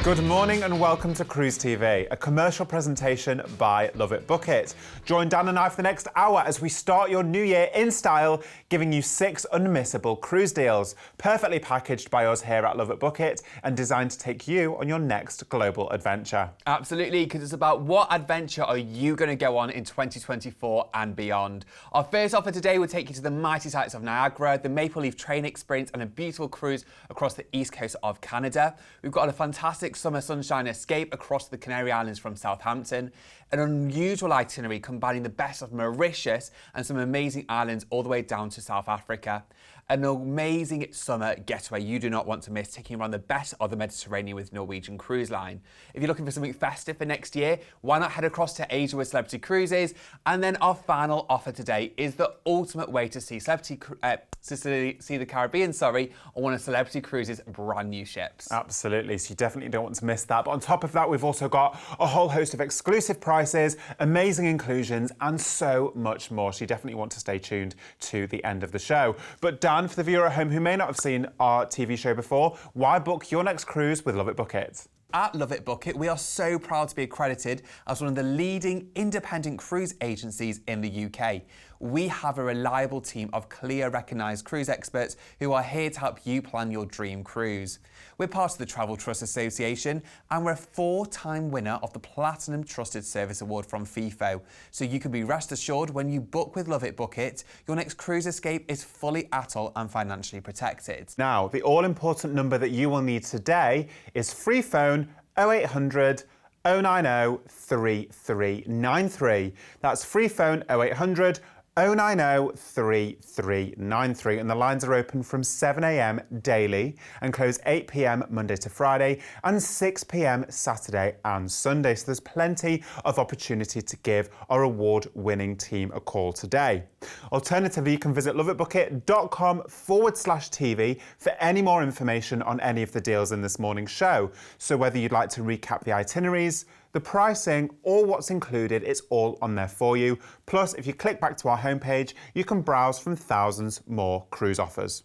Good morning and welcome to Cruise TV, a commercial presentation by LoveitBookit. Join Dan and I for the next hour as we start your new year in style, giving you 6 unmissable cruise deals, perfectly packaged by us here at LoveitBookit and designed to take you on your next global adventure. Absolutely, because it's about what adventure are you going to go on in 2024 and beyond. Our first offer today will take you to the mighty sights of Niagara, the Maple Leaf train experience and a beautiful cruise across the east coast of Canada. We've got a fantastic summer sunshine escape across the Canary Islands from Southampton, an unusual itinerary combining the best of Mauritius and some amazing islands all the way down to South Africa. An amazing summer getaway you do not want to miss, taking around the best of the Mediterranean with Norwegian Cruise Line. If you're looking for something festive for next year, why not head across to Asia with Celebrity Cruises? And then our final offer today is the ultimate way to see see the Caribbean, on one of Celebrity Cruises' brand new ships. Absolutely, so you definitely don't want to miss that. But on top of that, we've also got a whole host of exclusive prices, amazing inclusions, and so much more. So you definitely want to stay tuned to the end of the show. But Dan, for the viewer at home who may not have seen our TV show before, why book your next cruise with LoveitBookit? At LoveitBookit, we are so proud to be accredited as one of the leading independent cruise agencies in the UK. We have a reliable team of clear, recognised cruise experts who are here to help you plan your dream cruise. We're part of the Travel Trust Association and we're a 4-time winner of the Platinum Trusted Service Award from FIFO. So you can be rest assured when you book with LoveitBookit, your next cruise escape is fully ATOL and financially protected. Now, the all-important number that you will need today is free phone 0800 090 3393. That's free phone 0800 090 3393, and the lines are open from 7 a.m. daily and close 8 p.m. Monday to Friday and 6 p.m. Saturday and Sunday. So there's plenty of opportunity to give our award-winning team a call today. Alternatively, you can visit loveitbookit.com/TV for any more information on any of the deals in this morning's show. So whether you'd like to recap the itineraries, the pricing, or what's included, it's all on there for you. Plus, if you click back to our homepage, you can browse from thousands more cruise offers.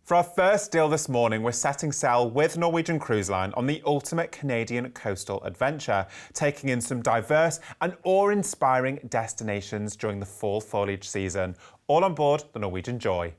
For our first deal this morning, we're setting sail with Norwegian Cruise Line on the ultimate Canadian coastal adventure, taking in some diverse and awe-inspiring destinations during the fall foliage season, all on board the Norwegian Joy.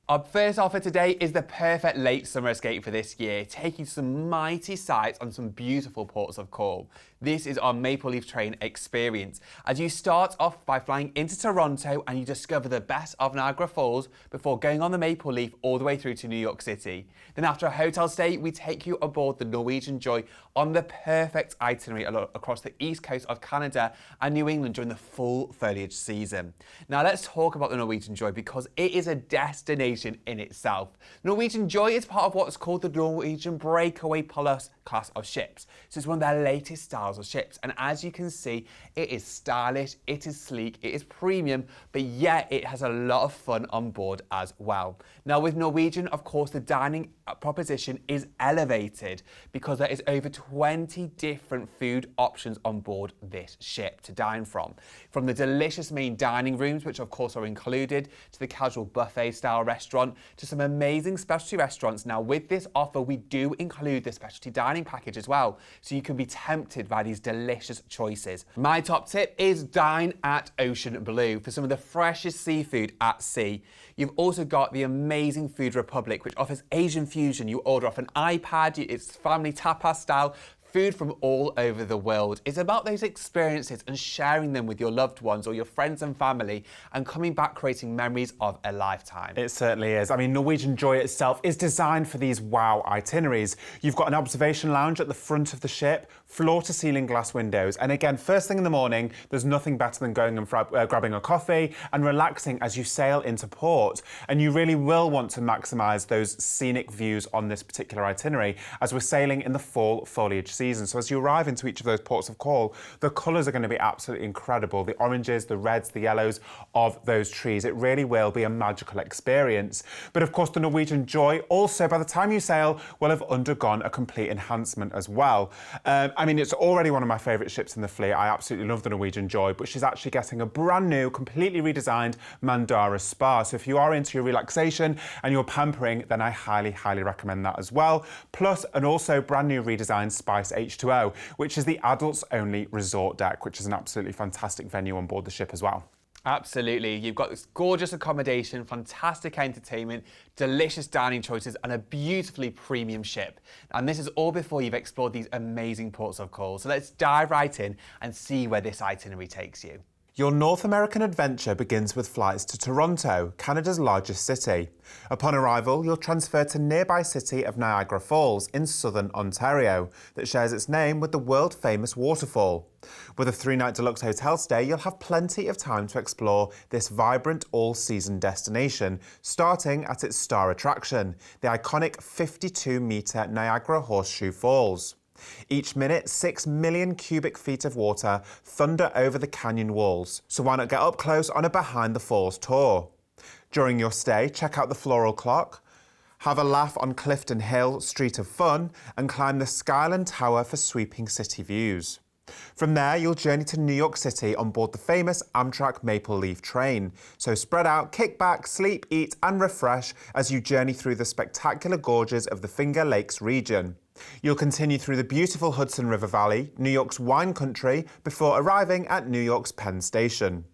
Our first offer today is the perfect late summer escape for this year, taking some mighty sights on some beautiful ports of call. This is our Maple Leaf train experience, as you start off by flying into Toronto and you discover the best of Niagara Falls before going on the Maple Leaf all the way through to New York City. Then after a hotel stay, we take you aboard the Norwegian Joy on the perfect itinerary across the east coast of Canada and New England during the full foliage season. Now let's talk about the Norwegian Joy because it is a destination in itself. Norwegian Joy is part of what's called the Norwegian Breakaway Plus class of ships. So it's one of their latest styles of ships, and as you can see, it is stylish, it is sleek, it is premium, but yet it has a lot of fun on board as well. Now with Norwegian, of course, the dining proposition is elevated because there is over 20 different food options on board this ship to dine from the delicious main dining rooms, which of course are included, to the casual buffet style restaurant, to some amazing specialty restaurants. Now with this offer, we do include the specialty dining package as well, so you can be tempted by these delicious choices. My top tip is dine at Ocean Blue for some of the freshest seafood at sea. You've also got the amazing Food Republic, which offers Asian fusion. You order off an iPad, it's family tapas style, food from all over the world. It's about those experiences and sharing them with your loved ones or your friends and family and coming back creating memories of a lifetime. It certainly is. I mean, Norwegian Joy itself is designed for these wow itineraries. You've got an observation lounge at the front of the ship, floor-to-ceiling glass windows, and again, first thing in the morning, there's nothing better than going and grabbing a coffee and relaxing as you sail into port. And you really will want to maximise those scenic views on this particular itinerary as we're sailing in the fall foliage season. season. So as you arrive into each of those ports of call, the colours are going to be absolutely incredible. The oranges, the reds, the yellows of those trees. It really will be a magical experience. But of course, the Norwegian Joy also, by the time you sail, will have undergone a complete enhancement as well. I mean, it's already one of my favourite ships in the fleet. I absolutely love the Norwegian Joy, but she's actually getting a brand new, completely redesigned Mandara spa. So if you are into your relaxation and your pampering, then I highly, highly recommend that as well. Plus, an also brand new redesigned Spice H2O, which is the adults only resort deck, which is an absolutely fantastic venue on board the ship as well. Absolutely. You've got this gorgeous accommodation, fantastic entertainment, delicious dining choices, and a beautifully premium ship. And this is all before you've explored these amazing ports of call. So let's dive right in and see where this itinerary takes you. Your North American adventure begins with flights to Toronto, Canada's largest city. Upon arrival, you'll transfer to nearby city of Niagara Falls in southern Ontario, that shares its name with the world-famous waterfall. With a 3-night deluxe hotel stay, you'll have plenty of time to explore this vibrant all-season destination, starting at its star attraction, the iconic 52-metre Niagara Horseshoe Falls. Each minute, 6 million cubic feet of water thunder over the canyon walls, so why not get up close on a Behind the Falls tour? During your stay, check out the Floral Clock, have a laugh on Clifton Hill, Street of Fun, and climb the Skyline Tower for sweeping city views. From there, you'll journey to New York City on board the famous Amtrak Maple Leaf train. So spread out, kick back, sleep, eat, and refresh as you journey through the spectacular gorges of the Finger Lakes region. You'll continue through the beautiful Hudson River Valley, New York's wine country, before arriving at New York's Penn Station.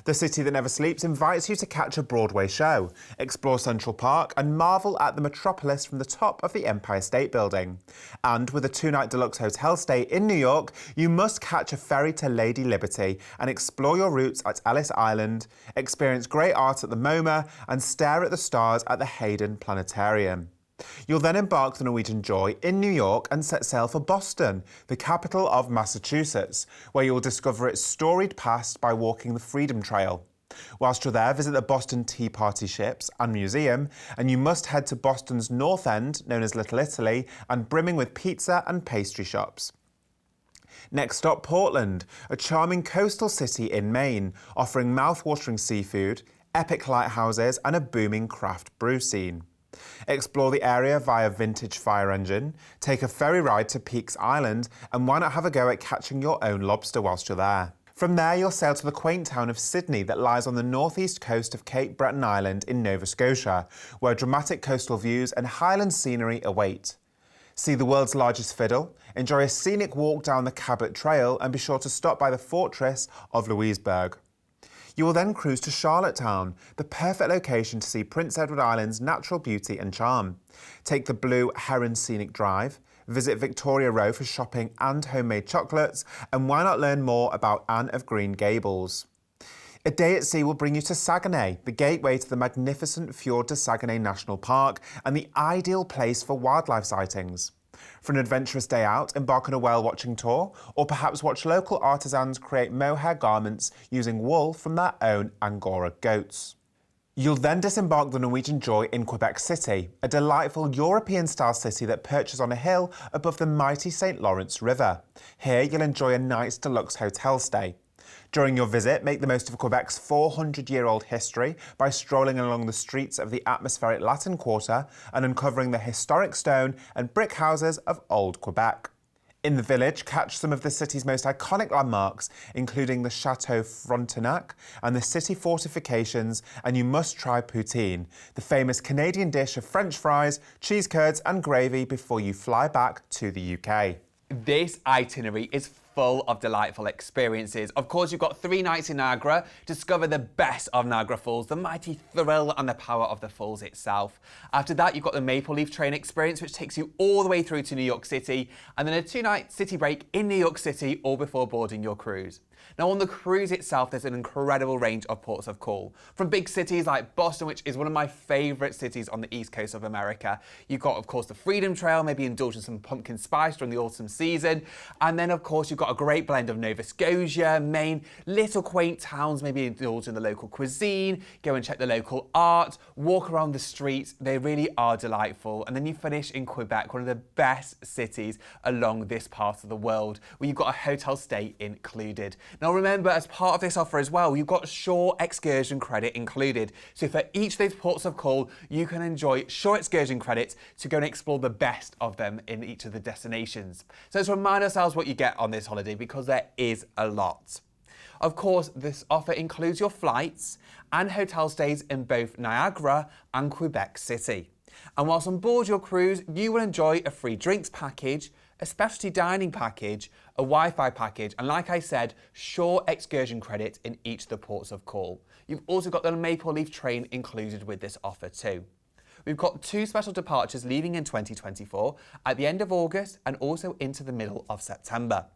The city that never sleeps invites you to catch a Broadway show, explore Central Park, and marvel at the metropolis from the top of the Empire State Building. And with a 2-night deluxe hotel stay in New York, you must catch a ferry to Lady Liberty and explore your routes at Ellis Island, experience great art at the MoMA, and stare at the stars at the Hayden Planetarium. You'll then embark the Norwegian Joy in New York and set sail for Boston, the capital of Massachusetts, where you'll discover its storied past by walking the Freedom Trail. Whilst you're there, visit the Boston Tea Party ships and museum, and you must head to Boston's North End, known as Little Italy, and brimming with pizza and pastry shops. Next stop, Portland, a charming coastal city in Maine, offering mouth-watering seafood, epic lighthouses, and a booming craft brew scene. Explore the area via Vintage Fire Engine, take a ferry ride to Peaks Island, and why not have a go at catching your own lobster whilst you're there? From there, you'll sail to the quaint town of Sydney that lies on the northeast coast of Cape Breton Island in Nova Scotia, where dramatic coastal views and highland scenery await. See the world's largest fiddle, enjoy a scenic walk down the Cabot Trail, and be sure to stop by the fortress of Louisbourg. You will then cruise to Charlottetown, the perfect location to see Prince Edward Island's natural beauty and charm. Take the Blue Heron Scenic Drive, visit Victoria Row for shopping and homemade chocolates, and why not learn more about Anne of Green Gables? A day at sea will bring you to Saguenay, the gateway to the magnificent Fjord de Saguenay National Park and the ideal place for wildlife sightings. For an adventurous day out, embark on a whale-watching tour, or perhaps watch local artisans create mohair garments using wool from their own Angora goats. You'll then disembark the Norwegian Joy in Quebec City, a delightful European-style city that perches on a hill above the mighty St. Lawrence River. Here you'll enjoy a night's deluxe hotel stay. During your visit, make the most of Quebec's 400-year-old history by strolling along the streets of the atmospheric Latin Quarter and uncovering the historic stone and brick houses of Old Quebec. In the village, catch some of the city's most iconic landmarks, including the Chateau Frontenac and the city fortifications, and you must try poutine, the famous Canadian dish of French fries, cheese curds and gravy before you fly back to the UK. This itinerary is full of delightful experiences. Of course, you've got 3 nights in Niagara, discover the best of Niagara Falls, the mighty thrill and the power of the falls itself. After that, you've got the Maple Leaf train experience, which takes you all the way through to New York City, and then a 2-night city break in New York City, all before boarding your cruise. Now on the cruise itself, there's an incredible range of ports of call. From big cities like Boston, which is one of my favourite cities on the east coast of America. You've got, of course, the Freedom Trail, maybe indulge in some pumpkin spice during the autumn season. And then, of course, you've got a great blend of Nova Scotia, Maine, little quaint towns, maybe indulge in the local cuisine, go and check the local art, walk around the streets. They really are delightful. And then you finish in Quebec, one of the best cities along this part of the world, where you've got a hotel stay included. Now remember, as part of this offer as well, you've got shore excursion credit included. So for each of those ports of call, you can enjoy shore excursion credits to go and explore the best of them in each of the destinations. So let's remind ourselves what you get on this holiday, because there is a lot. Of course, this offer includes your flights and hotel stays in both Niagara and Quebec City. And whilst on board your cruise, you will enjoy a free drinks package, a specialty dining package, a Wi-Fi package, and like I said, shore excursion credit in each of the ports of call. You've also got the Maple Leaf train included with this offer too. We've got 2 special departures leaving in 2024 at the end of August and also into the middle of September.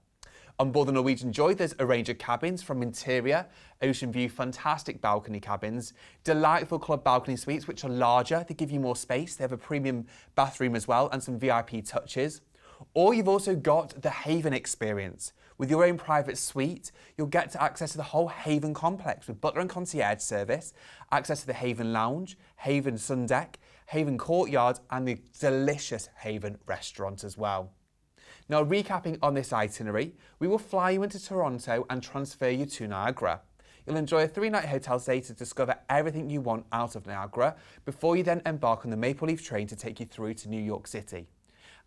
On board the Norwegian Joy, there's a range of cabins from interior, ocean view, fantastic balcony cabins, delightful club balcony suites, which are larger, they give you more space, they have a premium bathroom as well and some VIP touches. Or you've also got the Haven experience. With your own private suite, you'll get to access to the whole Haven complex with butler and concierge service, access to the Haven lounge, Haven sun deck, Haven courtyard, and the delicious Haven restaurant as well. Now, recapping on this itinerary, we will fly you into Toronto and transfer you to Niagara. You'll enjoy a 3-night hotel stay to discover everything you want out of Niagara before you then embark on the Maple Leaf train to take you through to New York City.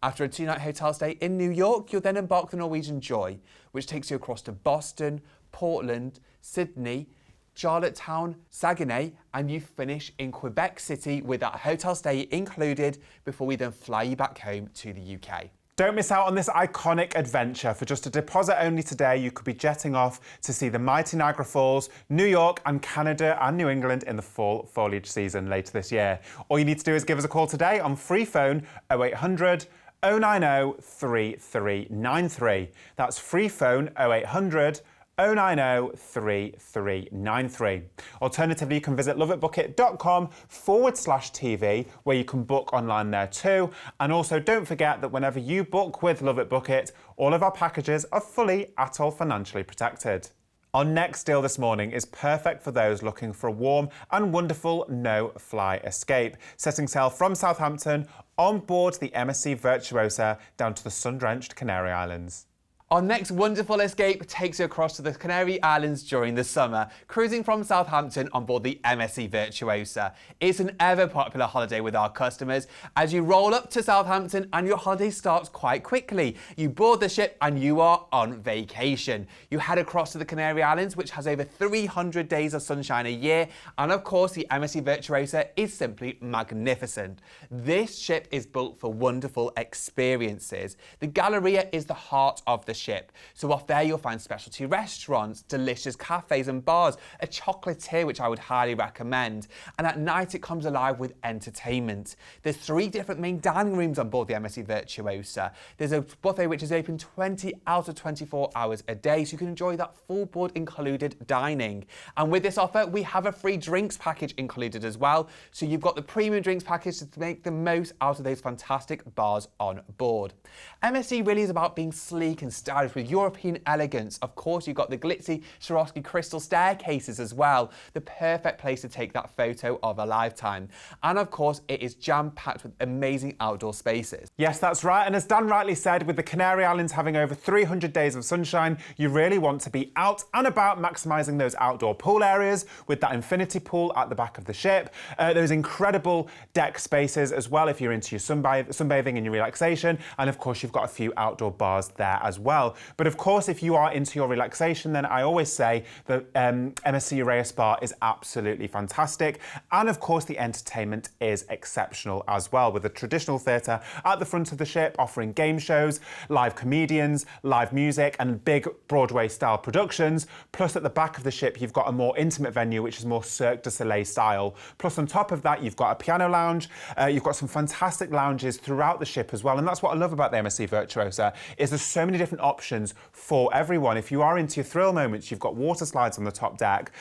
After a 2-night hotel stay in New York, you'll then embark the Norwegian Joy, which takes you across to Boston, Portland, Sydney, Charlottetown, Saguenay, and you finish in Quebec City with that hotel stay included before we then fly you back home to the UK. Don't miss out on this iconic adventure. For just a deposit only today, you could be jetting off to see the mighty Niagara Falls, New York and Canada and New England in the fall foliage season later this year. All you need to do is give us a call today on free phone 0800 090 3393. That's free phone 0800 090 3393. Alternatively, you can visit loveitbookit.com/TV, where you can book online there too. And also don't forget that whenever you book with LoveitBookit, all of our packages are fully ATOL financially protected. Our next deal this morning is perfect for those looking for a warm and wonderful no-fly escape, setting sail from Southampton on board the MSC Virtuosa down to the sun-drenched Canary Islands. Our next wonderful escape takes you across to the Canary Islands during the summer, cruising from Southampton on board the MSC Virtuosa. It's an ever popular holiday with our customers as you roll up to Southampton and your holiday starts quite quickly. You board the ship and you are on vacation. You head across to the Canary Islands, which has over 300 days of sunshine a year, and of course the MSC Virtuosa is simply magnificent. This ship is built for wonderful experiences. The Galleria is the heart of the ship. So off there you'll find specialty restaurants, delicious cafes and bars, a chocolatier which I would highly recommend. And at night it comes alive with entertainment. There's 3 different main dining rooms on board the MSC Virtuosa. There's a buffet which is open 20 out of 24 hours a day, so you can enjoy that full board included dining. And with this offer, we have a free drinks package included as well. So you've got the premium drinks package to make the most out of those fantastic bars on board. MSC really is about being sleek and stylish with European elegance. Of course, you've got the glitzy Swarovski crystal staircases as well. The perfect place to take that photo of a lifetime. And of course, it is jam-packed with amazing outdoor spaces. Yes, that's right. And as Dan rightly said, with the Canary Islands having over 300 days of sunshine, you really want to be out and about, maximising those outdoor pool areas with that infinity pool at the back of the ship. Those incredible deck spaces as well if you're into your sunbathing and your relaxation. And of course, you've got a few outdoor bars there as well. But of course, if you are into your relaxation, then I always say that MSC Urea Spa is absolutely fantastic. And of course, the entertainment is exceptional as well, with a traditional theatre at the front of the ship offering game shows, live comedians, live music, and big Broadway-style productions. Plus, at the back of the ship, you've got a more intimate venue, which is more Cirque du Soleil style. Plus, on top of that, you've got a piano lounge. You've got some fantastic lounges throughout the ship as well. And that's what I love about the MSC Virtuosa, is there's so many different options for everyone. If you are into your thrill moments, you've got water slides on the top deck,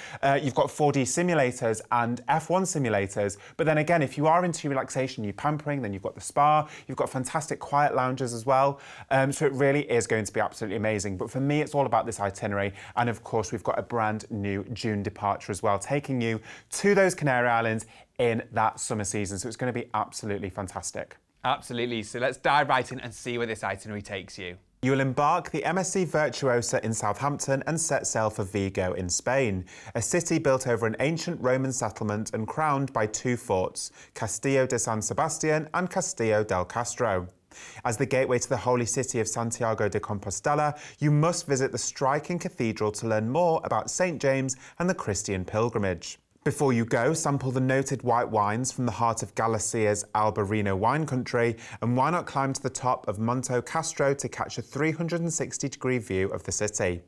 you've got 4D simulators and F1 simulators. But then again, if you are into relaxation, you're pampering, then you've got the spa, you've got fantastic quiet lounges as well. So it really is going to be absolutely amazing. But for me, it's all about this itinerary. And of course, we've got a brand new June departure as well, taking you to those Canary Islands in that summer season. So it's going to be absolutely fantastic. Absolutely. So let's dive right in and see where this itinerary takes you. You will embark the MSC Virtuosa in Southampton and set sail for Vigo in Spain, a city built over an ancient Roman settlement and crowned by two forts, Castillo de San Sebastian and Castillo del Castro. As the gateway to the holy city of Santiago de Compostela, you must visit the striking cathedral to learn more about St. James and the Christian pilgrimage. Before you go, sample the noted white wines from the heart of Galicia's Albarino wine country, and why not climb to the top of Monte Castro to catch a 360-degree view of the city.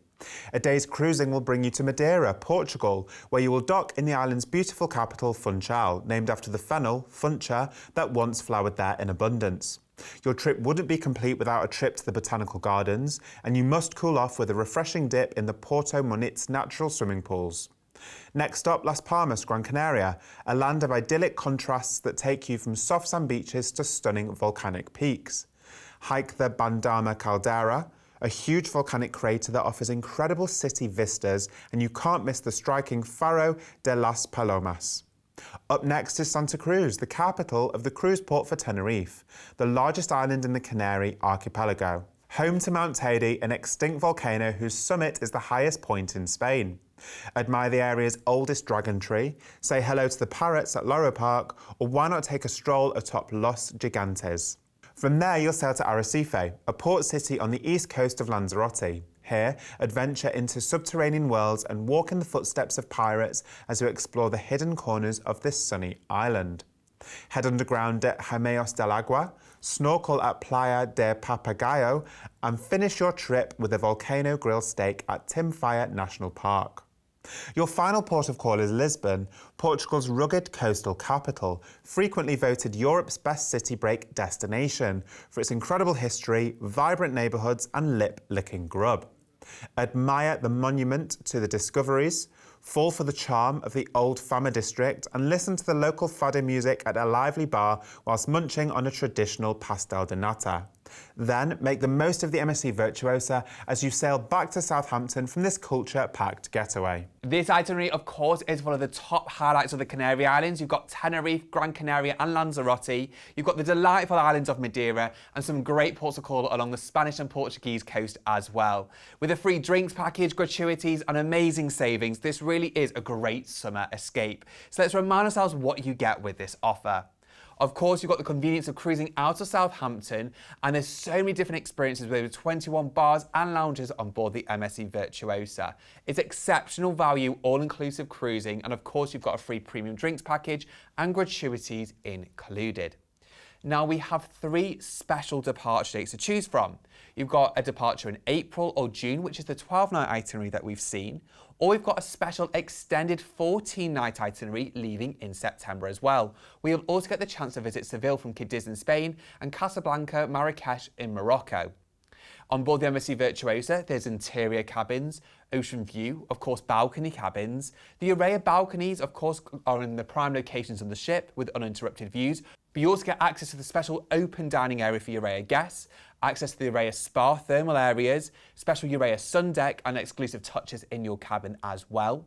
A day's cruising will bring you to Madeira, Portugal, where you will dock in the island's beautiful capital, Funchal, named after the fennel, Funcha, that once flowered there in abundance. Your trip wouldn't be complete without a trip to the botanical gardens, and you must cool off with a refreshing dip in the Porto Monitz natural swimming pools. Next up, Las Palmas, Gran Canaria, a land of idyllic contrasts that take you from soft sand beaches to stunning volcanic peaks. Hike the Bandama Caldera, a huge volcanic crater that offers incredible city vistas, and you can't miss the striking Faro de las Palomas. Up next is Santa Cruz, the capital of the cruise port for Tenerife, the largest island in the Canary archipelago. Home to Mount Teide, an extinct volcano whose summit is the highest point in Spain. Admire the area's oldest dragon tree, say hello to the parrots at Loro Park, or why not take a stroll atop Los Gigantes. From there, you'll sail to Arrecife, a port city on the east coast of Lanzarote. Here, adventure into subterranean worlds and walk in the footsteps of pirates as you explore the hidden corners of this sunny island. Head underground at Jameos del Agua, snorkel at Playa de Papagayo, and finish your trip with a volcano grill steak at Timfire National Park. Your final port of call is Lisbon, Portugal's rugged coastal capital, frequently voted Europe's best city break destination for its incredible history, vibrant neighbourhoods and lip-licking grub. Admire the monument to the discoveries, fall for the charm of the old Fama district and listen to the local fado music at a lively bar whilst munching on a traditional pastel de nata. Then make the most of the MSC Virtuosa as you sail back to Southampton from this culture-packed getaway. This itinerary, of course, is one of the top highlights of the Canary Islands. You've got Tenerife, Gran Canaria and Lanzarote. You've got the delightful islands of Madeira and some great ports of call along the Spanish and Portuguese coast as well. With a free drinks package, gratuities and amazing savings, this really is a great summer escape. So let's remind ourselves what you get with this offer. Of course, you've got the convenience of cruising out of Southampton, and there's so many different experiences with over 21 bars and lounges on board the MSC Virtuosa. It's exceptional value, all-inclusive cruising, and of course, you've got a free premium drinks package and gratuities included. Now, we have 3 special departure dates to choose from. You've got a departure in April or June, which is the 12-night itinerary that we've seen, or we've got a special extended 14-night itinerary leaving in September as well. We'll also get the chance to visit Seville from Cadiz in Spain and Casablanca, Marrakesh in Morocco. On board the MSC Virtuosa, there's interior cabins, ocean view, of course balcony cabins. The array of balconies, of course, are in the prime locations on the ship with uninterrupted views, but you also get access to the special open dining area for Urea guests, access to the Urea spa thermal areas, special Urea sun deck and exclusive touches in your cabin as well.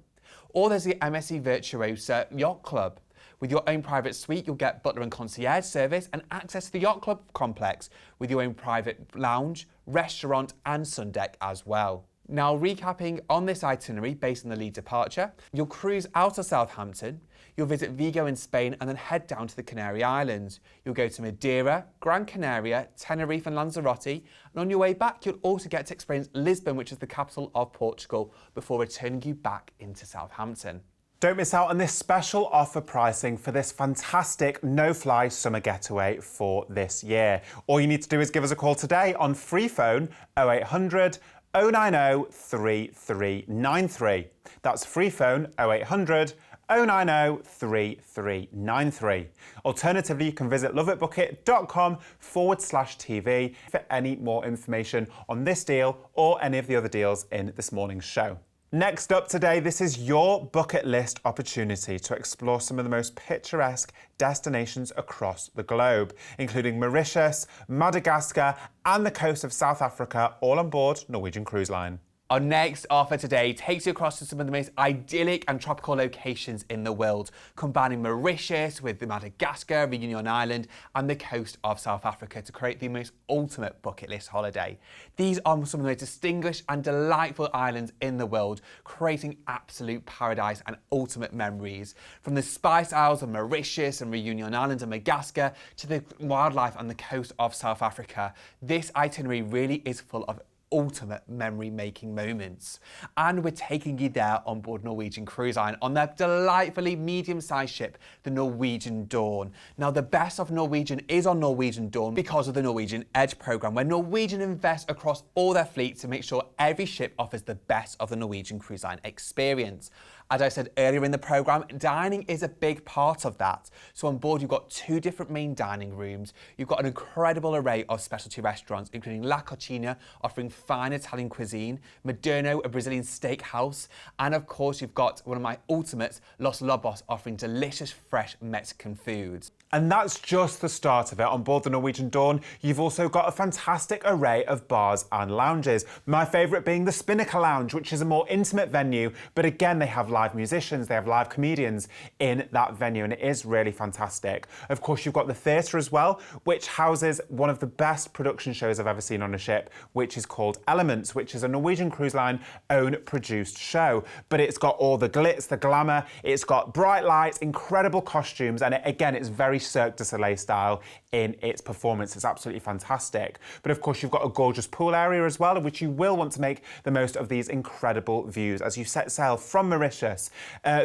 Or there's the MSC Virtuosa Yacht Club. With your own private suite, you'll get butler and concierge service and access to the yacht club complex with your own private lounge, restaurant and sun deck as well. Now, recapping on this itinerary based on the lead departure, you'll cruise out of Southampton, you'll visit Vigo in Spain and then head down to the Canary Islands. You'll go to Madeira, Gran Canaria, Tenerife and Lanzarote, and on your way back you'll also get to experience Lisbon, which is the capital of Portugal, before returning you back into Southampton. Don't miss out on this special offer pricing for this fantastic no-fly summer getaway for this year. All you need to do is give us a call today on free phone 0800 090 3393. That's free phone 0800 090 3393. Alternatively, you can visit loveitbookit.com/TV for any more information on this deal or any of the other deals in this morning's show. Next up today, this is your bucket list opportunity to explore some of the most picturesque destinations across the globe, including Mauritius, Madagascar, and the coast of South Africa, all on board Norwegian Cruise Line. Our next offer today takes you across to some of the most idyllic and tropical locations in the world, combining Mauritius with the Madagascar, Reunion Island, and the coast of South Africa to create the most ultimate bucket list holiday. These are some of the most distinguished and delightful islands in the world, creating absolute paradise and ultimate memories. From the Spice Isles of Mauritius and Reunion Island and Madagascar to the wildlife and the coast of South Africa, this itinerary really is full of ultimate memory-making moments. And we're taking you there on board Norwegian Cruise Line on their delightfully medium-sized ship, the Norwegian Dawn. Now, the best of Norwegian is on Norwegian Dawn because of the Norwegian Edge programme, where Norwegian invests across all their fleet to make sure every ship offers the best of the Norwegian Cruise Line experience. As I said earlier in the programme, dining is a big part of that. So on board, you've got 2 different main dining rooms. You've got an incredible array of specialty restaurants, including La Cucina, offering fine Italian cuisine, Moderno, a Brazilian steakhouse, and of course, you've got one of my ultimates, Los Lobos, offering delicious, fresh Mexican foods. And that's just the start of it. On board the Norwegian Dawn, you've also got a fantastic array of bars and lounges. My favourite being the Spinnaker Lounge, which is a more intimate venue, but again, they have live musicians, they have live comedians in that venue, and it is really fantastic. Of course, you've got the theatre as well, which houses one of the best production shows I've ever seen on a ship, which is called Elements, which is a Norwegian Cruise Line own produced show. But it's got all the glitz, the glamour, it's got bright lights, incredible costumes, and again, it's very Cirque du Soleil style in its performance. It's absolutely fantastic. But of course, you've got a gorgeous pool area as well, in which you will want to make the most of these incredible views as you set sail from Mauritius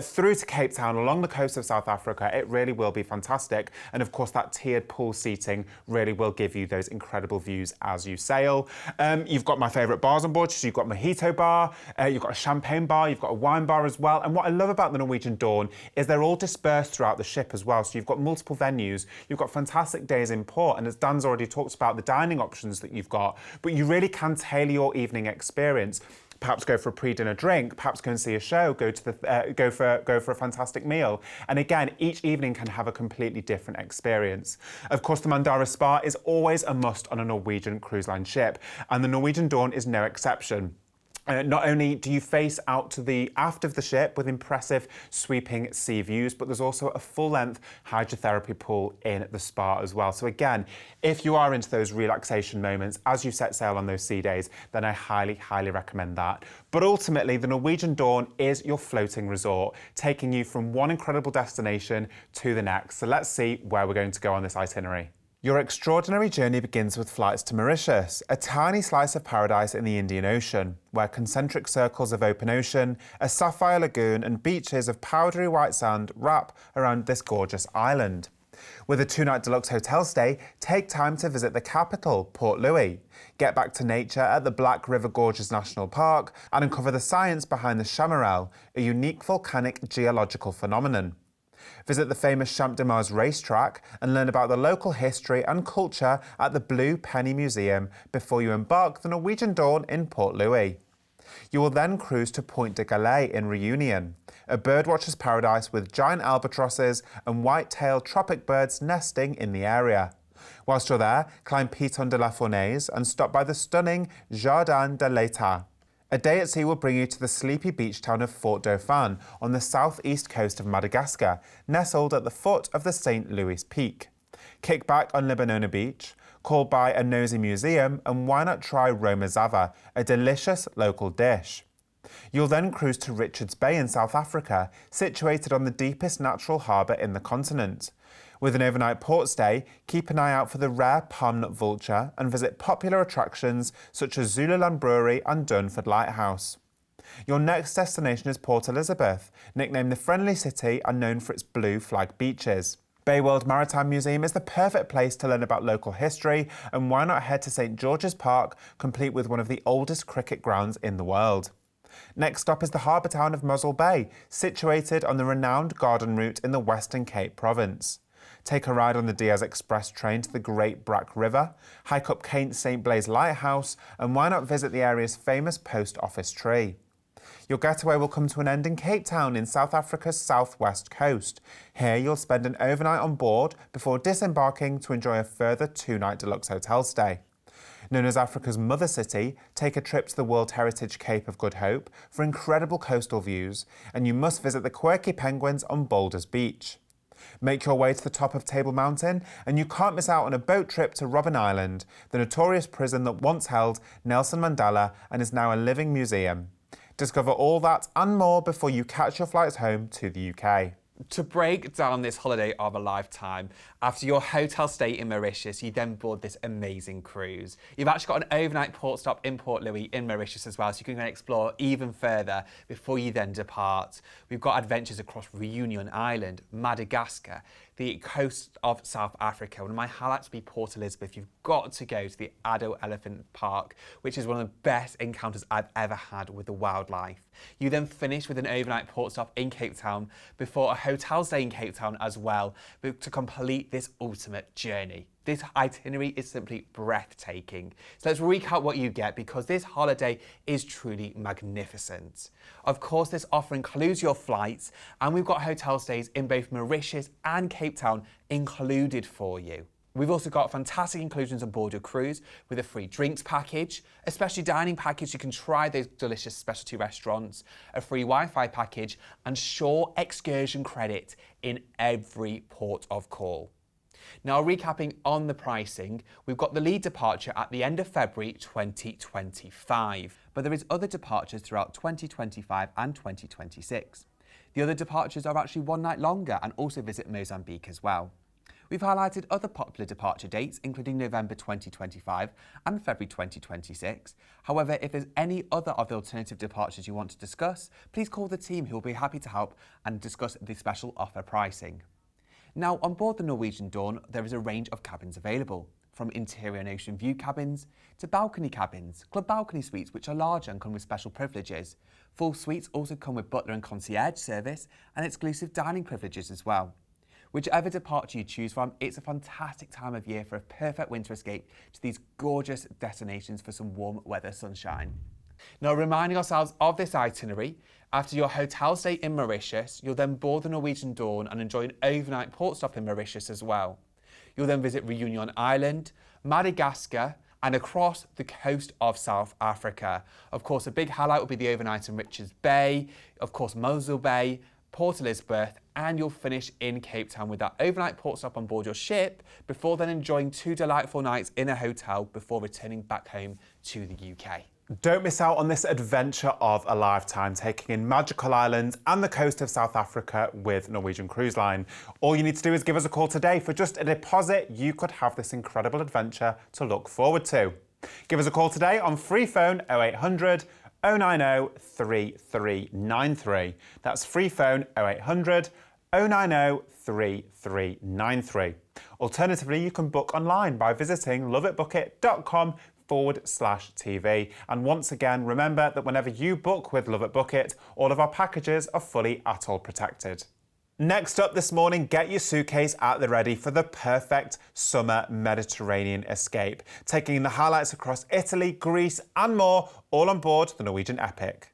through to Cape Town along the coast of South Africa. It really will be fantastic. And of course, that tiered pool seating really will give you those incredible views as you sail. You've got my favourite bars on board. So you've got Mojito Bar, you've got a champagne bar, you've got a wine bar as well. And what I love about the Norwegian Dawn is they're all dispersed throughout the ship as well. So you've got multiple venues, you've got fantastic days in port, and as Dan's already talked about the dining options that you've got, but you really can tailor your evening experience. Perhaps go for a pre-dinner drink, perhaps go and see a show, go for a fantastic meal. And again, each evening can have a completely different experience. Of course, the Mandara Spa is always a must on a Norwegian Cruise Line ship, and the Norwegian Dawn is no exception. Not only do you face out to the aft of the ship with impressive sweeping sea views, but there's also a full-length hydrotherapy pool in the spa as well. So again, if you are into those relaxation moments as you set sail on those sea days, then I highly, highly recommend that. But ultimately, the Norwegian Dawn is your floating resort, taking you from one incredible destination to the next. So let's see where we're going to go on this itinerary. Your extraordinary journey begins with flights to Mauritius, a tiny slice of paradise in the Indian Ocean, where concentric circles of open ocean, a sapphire lagoon and beaches of powdery white sand wrap around this gorgeous island. With a 2-night deluxe hotel stay, take time to visit the capital, Port Louis. Get back to nature at the Black River Gorges National Park and uncover the science behind the chamarel, a unique volcanic geological phenomenon. Visit the famous Champ de Mars racetrack and learn about the local history and culture at the Blue Penny Museum before you embark the Norwegian Dawn in Port Louis. You will then cruise to Point de Galet in Reunion, a birdwatcher's paradise with giant albatrosses and white-tailed tropic birds nesting in the area. Whilst you're there, climb Piton de la Fournaise and stop by the stunning Jardin de l'État. A day at sea will bring you to the sleepy beach town of Fort Dauphin on the southeast coast of Madagascar, nestled at the foot of the St. Louis Peak. Kick back on Libanona Beach, call by a nosy museum, and why not try Roma Zava, a delicious local dish. You'll then cruise to Richards Bay in South Africa, situated on the deepest natural harbour in the continent. With an overnight port stay, keep an eye out for the rare palm nut vulture and visit popular attractions such as Zululand Brewery and Durnford Lighthouse. Your next destination is Port Elizabeth, nicknamed the Friendly City and known for its blue flag beaches. Bay World Maritime Museum is the perfect place to learn about local history, and why not head to St George's Park, complete with one of the oldest cricket grounds in the world. Next stop is the harbour town of Mossel Bay, situated on the renowned garden route in the Western Cape province. Take a ride on the Diaz Express train to the Great Brack River, hike up Cape St Blaise Lighthouse, and why not visit the area's famous post office tree? Your getaway will come to an end in Cape Town in South Africa's southwest coast. Here you'll spend an overnight on board before disembarking to enjoy a further 2-night deluxe hotel stay. Known as Africa's mother city, take a trip to the World Heritage Cape of Good Hope for incredible coastal views, and you must visit the quirky penguins on Boulders Beach. Make your way to the top of Table Mountain, and you can't miss out on a boat trip to Robben Island, the notorious prison that once held Nelson Mandela and is now a living museum. Discover all that and more before you catch your flights home to the UK. To break down this holiday of a lifetime, after your hotel stay in Mauritius, you then board this amazing cruise. You've actually got an overnight port stop in Port Louis in Mauritius as well, so you can go and explore even further before you then depart. We've got adventures across Reunion Island, Madagascar, the coast of South Africa. One of my highlights would be Port Elizabeth. You've got to go to the Addo Elephant Park, which is one of the best encounters I've ever had with the wildlife. You then finish with an overnight port stop in Cape Town before a hotel stay in Cape Town as well to complete this ultimate journey. This itinerary is simply breathtaking. So let's recap what you get, because this holiday is truly magnificent. Of course, this offer includes your flights, and we've got hotel stays in both Mauritius and Cape Town included for you. We've also got fantastic inclusions on board your cruise with a free drinks package, a specialty dining package, you can try those delicious specialty restaurants, a free Wi-Fi package, and shore excursion credit in every port of call. Now, recapping on the pricing, we've got the lead departure at the end of February 2025, but there is other departures throughout 2025 and 2026. The other departures are actually 1 night longer and also visit Mozambique as well. We've highlighted other popular departure dates, including November 2025 and February 2026. However, if there's any other of the alternative departures you want to discuss, please call the team who will be happy to help and discuss the special offer pricing. Now, on board the Norwegian Dawn, there is a range of cabins available, from interior and ocean view cabins to balcony cabins, club balcony suites which are larger and come with special privileges. Full suites also come with butler and concierge service and exclusive dining privileges as well. Whichever departure you choose from, it's a fantastic time of year for a perfect winter escape to these gorgeous destinations for some warm weather sunshine. Now, reminding ourselves of this itinerary, after your hotel stay in Mauritius, you'll then board the Norwegian Dawn and enjoy an overnight port stop in Mauritius as well. You'll then visit Reunion Island, Madagascar, and across the coast of South Africa. Of course, a big highlight will be the overnight in Richards Bay, of course, Mossel Bay, Port Elizabeth, and you'll finish in Cape Town with that overnight port stop on board your ship, before then enjoying 2 delightful nights in a hotel before returning back home to the UK. Don't miss out on this adventure of a lifetime, taking in magical islands and the coast of South Africa with Norwegian Cruise Line. All you need to do is give us a call today. For just a deposit, you could have this incredible adventure to look forward to. Give us a call today on free phone 0800 090 3393. That's free phone 0800 090 3393. Alternatively, you can book online by visiting loveitbookit.com/TV. And once again, remember that whenever you book with LoveitBookit, all of our packages are fully atoll protected. Next up this morning, get your suitcase at the ready for the perfect summer Mediterranean escape, taking in the highlights across Italy, Greece and more, all on board the Norwegian Epic.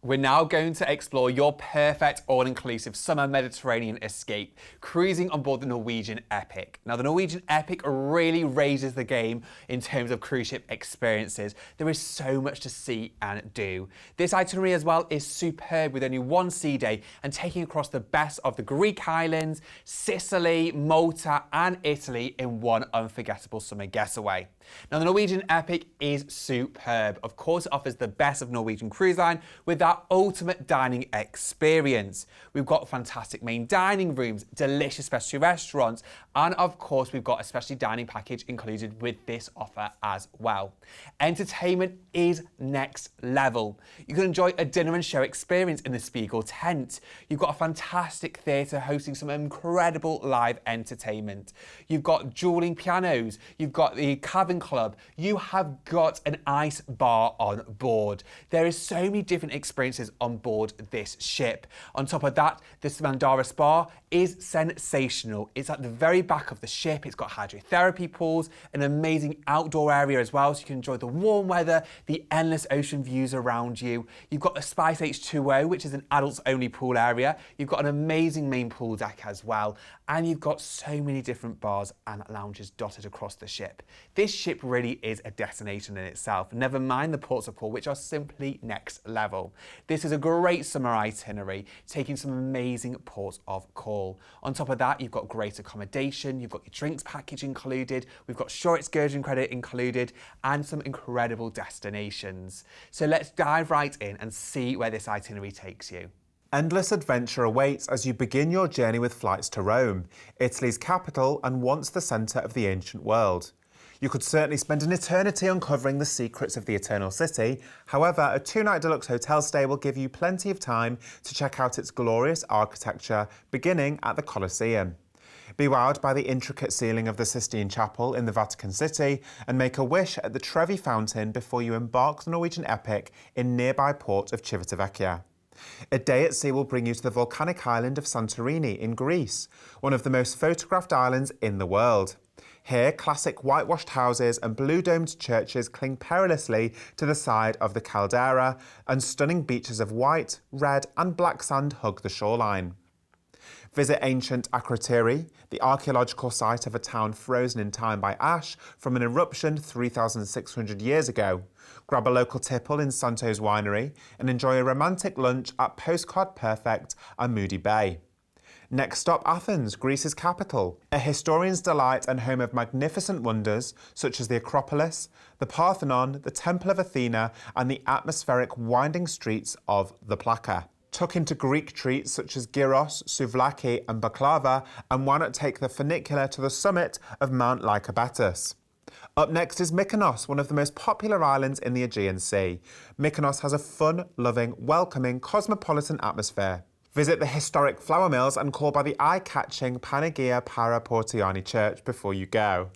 We're now going to explore your perfect all-inclusive summer Mediterranean escape, cruising on board the Norwegian Epic. Now, the Norwegian Epic really raises the game in terms of cruise ship experiences. There is so much to see and do. This itinerary as well is superb, with only 1 sea day and taking across the best of the Greek islands, Sicily, Malta and Italy in one unforgettable summer getaway. Now, the Norwegian Epic is superb. Of course, it offers the best of Norwegian Cruise Line with that ultimate dining experience. We've got fantastic main dining rooms, delicious specialty restaurants, and of course, we've got a specialty dining package included with this offer as well. Entertainment is next level. You can enjoy a dinner and show experience in the Spiegel tent. You've got a fantastic theatre hosting some incredible live entertainment. You've got dueling pianos. You've got the cabin club. You have got an ice bar on board. There is so many different experiences experiences on board this ship. On top of that, this Mandara Spa is sensational. It's at the very back of the ship. It's got hydrotherapy pools, an amazing outdoor area as well, so you can enjoy the warm weather, the endless ocean views around you. You've got the Spice H2O, which is an adults-only pool area. You've got an amazing main pool deck as well, and you've got so many different bars and lounges dotted across the ship. This ship really is a destination in itself, never mind the ports of call, which are simply next level. This is a great summer itinerary, taking some amazing ports of call. On top of that, you've got great accommodation, you've got your drinks package included, we've got shore excursion credit included, and some incredible destinations. So let's dive right in and see where this itinerary takes you. Endless adventure awaits as you begin your journey with flights to Rome, Italy's capital and once the centre of the ancient world. You could certainly spend an eternity uncovering the secrets of the Eternal City. However, a 2-night deluxe hotel stay will give you plenty of time to check out its glorious architecture, beginning at the Colosseum. Be wowed by the intricate ceiling of the Sistine Chapel in the Vatican City and make a wish at the Trevi Fountain before you embark on the Norwegian epic in nearby port of Civitavecchia. A day at sea will bring you to the volcanic island of Santorini in Greece, one of the most photographed islands in the world. Here, classic whitewashed houses and blue-domed churches cling perilously to the side of the caldera, and stunning beaches of white, red and black sand hug the shoreline. Visit ancient Akrotiri, the archaeological site of a town frozen in time by ash from an eruption 3,600 years ago. Grab a local tipple in Santo's winery and enjoy a romantic lunch at Postcard Perfect and Moody Bay. Next stop, Athens, Greece's capital, a historian's delight and home of magnificent wonders such as the Acropolis, the Parthenon, the Temple of Athena, and the atmospheric winding streets of the Plaka. Tuck into Greek treats such as gyros, souvlaki, and baklava, and why not take the funicular to the summit of Mount Lycabettus? Up next is Mykonos, one of the most popular islands in the Aegean Sea. Mykonos has a fun-loving, welcoming, cosmopolitan atmosphere. Visit the historic flour mills and call by the eye-catching Panagia Paraportiani Church before you go.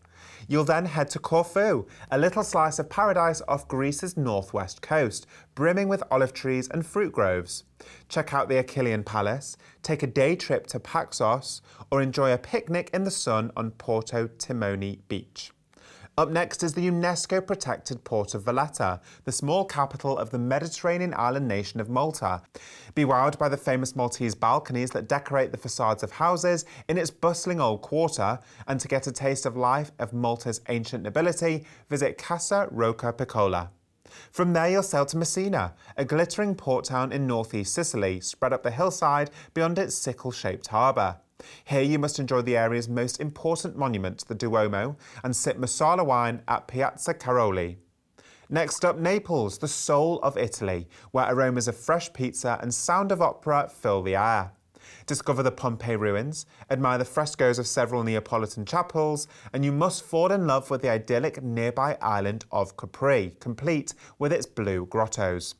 You'll then head to Corfu, a little slice of paradise off Greece's northwest coast, brimming with olive trees and fruit groves. Check out the Achillean Palace, take a day trip to Paxos, or enjoy a picnic in the sun on Porto Timoni Beach. Up next is the UNESCO-protected port of Valletta, the small capital of the Mediterranean island nation of Malta. Be wowed by the famous Maltese balconies that decorate the facades of houses in its bustling old quarter, and to get a taste of life of Malta's ancient nobility, visit Casa Rocca Piccola. From there you'll sail to Messina, a glittering port town in northeast Sicily, spread up the hillside beyond its sickle-shaped harbour. Here you must enjoy the area's most important monument, the Duomo, and sip Marsala wine at Piazza Caroli. Next up, Naples, the soul of Italy, where aromas of fresh pizza and sound of opera fill the air. Discover the Pompeii ruins, admire the frescoes of several Neapolitan chapels, and you must fall in love with the idyllic nearby island of Capri, complete with its blue grottos.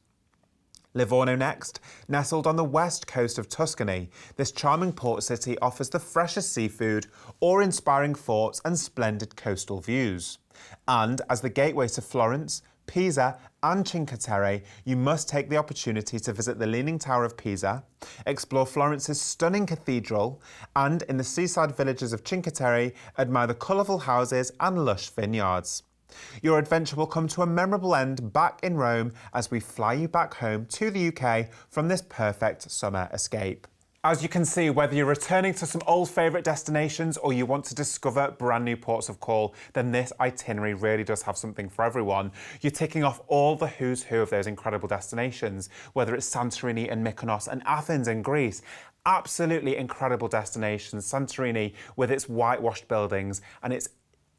Livorno next. Nestled on the west coast of Tuscany, this charming port city offers the freshest seafood, awe-inspiring forts and splendid coastal views. And as the gateway to Florence, Pisa and Cinque Terre, you must take the opportunity to visit the Leaning Tower of Pisa, explore Florence's stunning cathedral, and in the seaside villages of Cinque Terre, admire the colourful houses and lush vineyards. Your adventure will come to a memorable end back in Rome as we fly you back home to the UK from this perfect summer escape. As you can see, whether you're returning to some old favourite destinations or you want to discover brand new ports of call, then this itinerary really does have something for everyone. You're ticking off all the who's who of those incredible destinations, whether it's Santorini and Mykonos and Athens in Greece. Absolutely incredible destinations. Santorini with its whitewashed buildings and its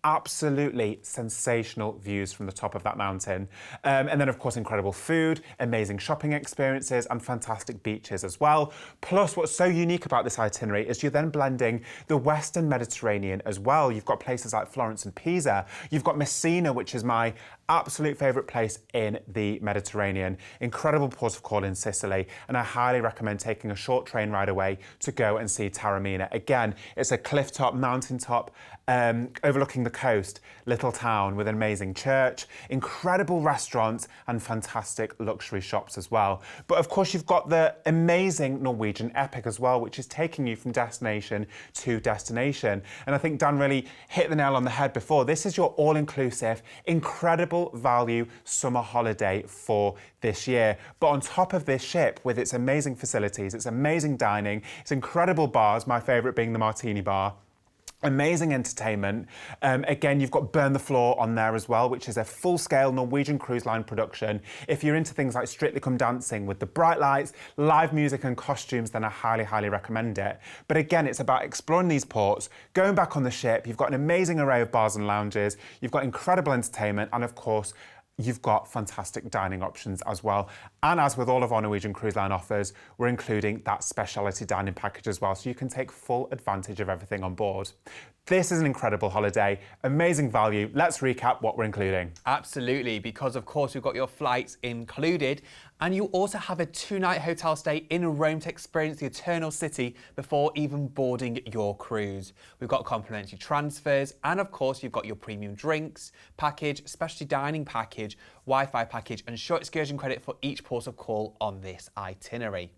absolutely sensational views from the top of that mountain. And then, of course, incredible food, amazing shopping experiences, and fantastic beaches as well. Plus, what's so unique about this itinerary is you're then blending the Western Mediterranean as well. You've got places like Florence and Pisa. You've got Messina, which is my absolute favourite place in the Mediterranean. Incredible port of call in Sicily, and I highly recommend taking a short train ride away to go and see Taormina. Again, it's a cliff top, mountain top, overlooking the coast, little town with an amazing church, incredible restaurants and fantastic luxury shops as well. But of course you've got the amazing Norwegian Epic as well, which is taking you from destination to destination. And I think Dan really hit the nail on the head before. This is your all-inclusive, incredible value summer holiday for this year. But on top of this ship, with its amazing facilities, its amazing dining, its incredible bars, my favourite being the Martini Bar, amazing entertainment. Again, you've got Burn the Floor on there as well, which is a full-scale Norwegian Cruise Line production. If you're into things like Strictly Come Dancing with the bright lights, live music and costumes, then I highly, highly recommend it. But again, it's about exploring these ports, going back on the ship. You've got an amazing array of bars and lounges. You've got incredible entertainment, and of course, you've got fantastic dining options as well. And as with all of our Norwegian Cruise Line offers, we're including that speciality dining package as well, so you can take full advantage of everything on board. This is an incredible holiday, amazing value. Let's recap what we're including. Absolutely, because of course we've got your flights included, and you also have a 2-night hotel stay in Rome to experience the Eternal City before even boarding your cruise. We've got complimentary transfers, and of course you've got your premium drinks package, specialty dining package, Wi-Fi package, and short excursion credit for each port of call on this itinerary.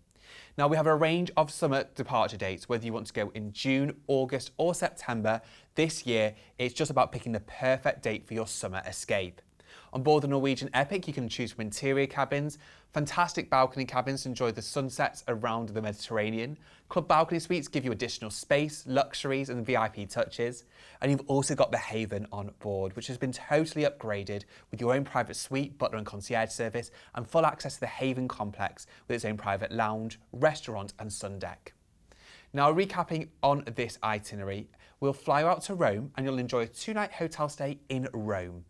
Now, we have a range of summer departure dates, whether you want to go in June, August or September. This year, it's just about picking the perfect date for your summer escape. On board the Norwegian Epic, you can choose from interior cabins, fantastic balcony cabins to enjoy the sunsets around the Mediterranean. Club balcony suites give you additional space, luxuries and VIP touches. And you've also got the Haven on board, which has been totally upgraded with your own private suite, butler and concierge service, and full access to the Haven complex with its own private lounge, restaurant and sun deck. Now, recapping on this itinerary, we'll fly you out to Rome and you'll enjoy a 2-night hotel stay in Rome.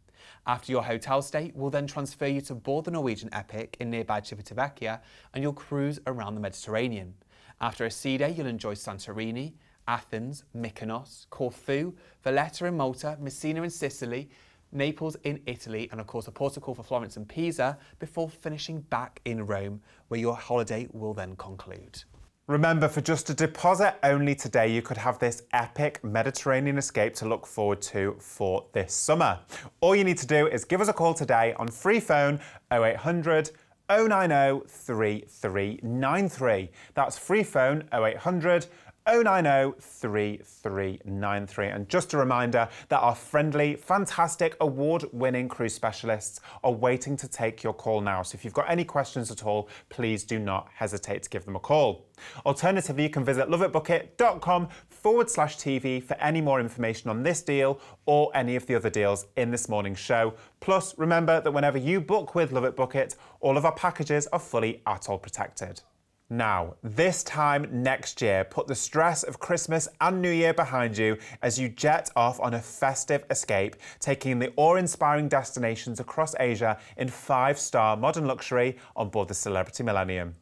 After your hotel stay, we'll then transfer you to board the Norwegian Epic in nearby Civitavecchia and you'll cruise around the Mediterranean. After a sea day, you'll enjoy Santorini, Athens, Mykonos, Corfu, Valletta in Malta, Messina in Sicily, Naples in Italy, and of course a port of call for Florence and Pisa before finishing back in Rome, where your holiday will then conclude. Remember, for just a deposit only today, you could have this epic Mediterranean escape to look forward to for this summer. All you need to do is give us a call today on free phone 0800 090 3393. That's free phone 0800 090 3393. And just a reminder that our friendly, fantastic, award-winning cruise specialists are waiting to take your call now. So if you've got any questions at all, please do not hesitate to give them a call. Alternatively, you can visit loveitbookit.com/TV for any more information on this deal or any of the other deals in this morning's show. Plus, remember that whenever you book with Love It Book It, all of our packages are fully ATOL protected. Now, this time next year, put the stress of Christmas and New Year behind you as you jet off on a festive escape, taking the awe-inspiring destinations across Asia in 5-star modern luxury on board the Celebrity Millennium.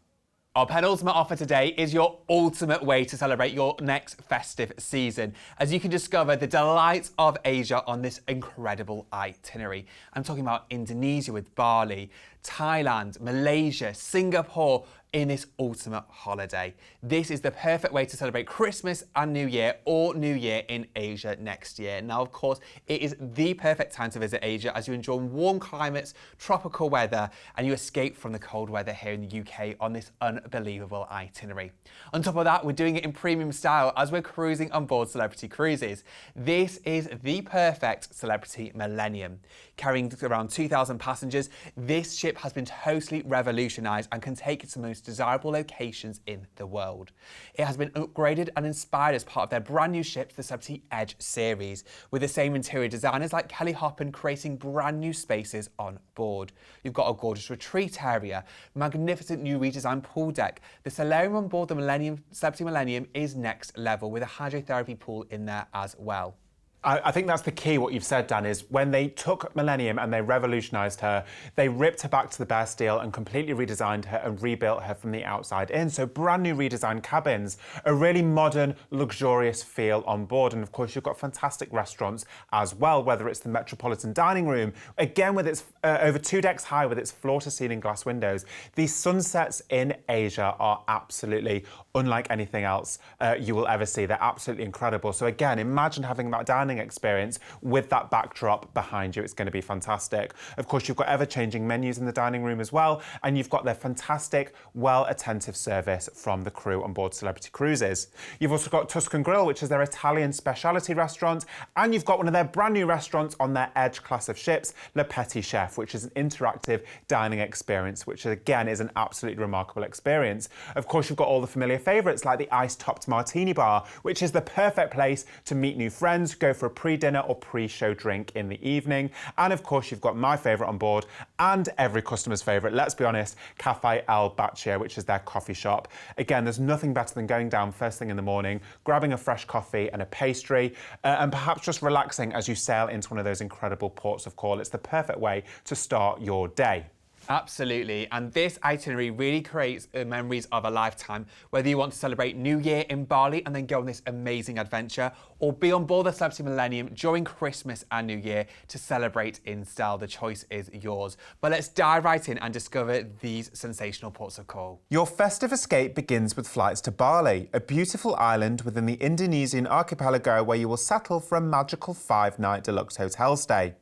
Our penultimate offer today is your ultimate way to celebrate your next festive season, as you can discover the delights of Asia on this incredible itinerary. I'm talking about Indonesia with Bali, Thailand, Malaysia, Singapore in this ultimate holiday. This is the perfect way to celebrate Christmas and New Year or New Year in Asia next year. Now, of course, it is the perfect time to visit Asia as you enjoy warm climates, tropical weather, and you escape from the cold weather here in the UK on this unbelievable itinerary. On top of that, we're doing it in premium style as we're cruising on board Celebrity Cruises. This is the perfect Celebrity Millennium. Carrying around 2,000 passengers, this ship has been totally revolutionised and can take it to the most desirable locations in the world. It has been upgraded and inspired as part of their brand new ship, the Celebrity Edge series, with the same interior designers like Kelly Hoppen creating brand new spaces on board. You've got a gorgeous retreat area, magnificent new redesigned pool deck. The solarium on board the Celebrity Millennium is next level with a hydrotherapy pool in there as well. I think that's the key, what you've said, Dan, is when they took Millennium and they revolutionised her, they ripped her back to the bare steel and completely redesigned her and rebuilt her from the outside in. So brand new redesigned cabins, a really modern, luxurious feel on board. And of course, you've got fantastic restaurants as well, whether it's the Metropolitan Dining Room, again, with its over 2 decks high with its floor-to-ceiling glass windows. These sunsets in Asia are absolutely unlike anything else you will ever see. They're absolutely incredible. So again, imagine having that dining experience with that backdrop behind you. It's going to be fantastic. Of course, you've got ever-changing menus in the dining room as well, and you've got their fantastic, well-attentive service from the crew on board Celebrity Cruises. You've also got Tuscan Grill, which is their Italian specialty restaurant, and you've got one of their brand new restaurants on their Edge class of ships, Le Petit Chef, which is an interactive dining experience, which again is an absolutely remarkable experience. Of course, you've got all the familiar favourites like the ice-topped martini bar, which is the perfect place to meet new friends, go for a pre-dinner or pre-show drink in the evening. And of course, you've got my favourite on board and every customer's favourite, let's be honest, Cafe El Baccio, which is their coffee shop. Again, there's nothing better than going down first thing in the morning, grabbing a fresh coffee and a pastry, and perhaps just relaxing as you sail into one of those incredible ports of call. It's the perfect way to start your day. Absolutely, and this itinerary really creates memories of a lifetime, whether you want to celebrate New Year in Bali and then go on this amazing adventure, or be on board the Celebrity Millennium during Christmas and New Year to celebrate in style. The choice is yours. But let's dive right in and discover these sensational ports of call. Your festive escape begins with flights to Bali, a beautiful island within the Indonesian archipelago where you will settle for a magical 5-night deluxe hotel stay.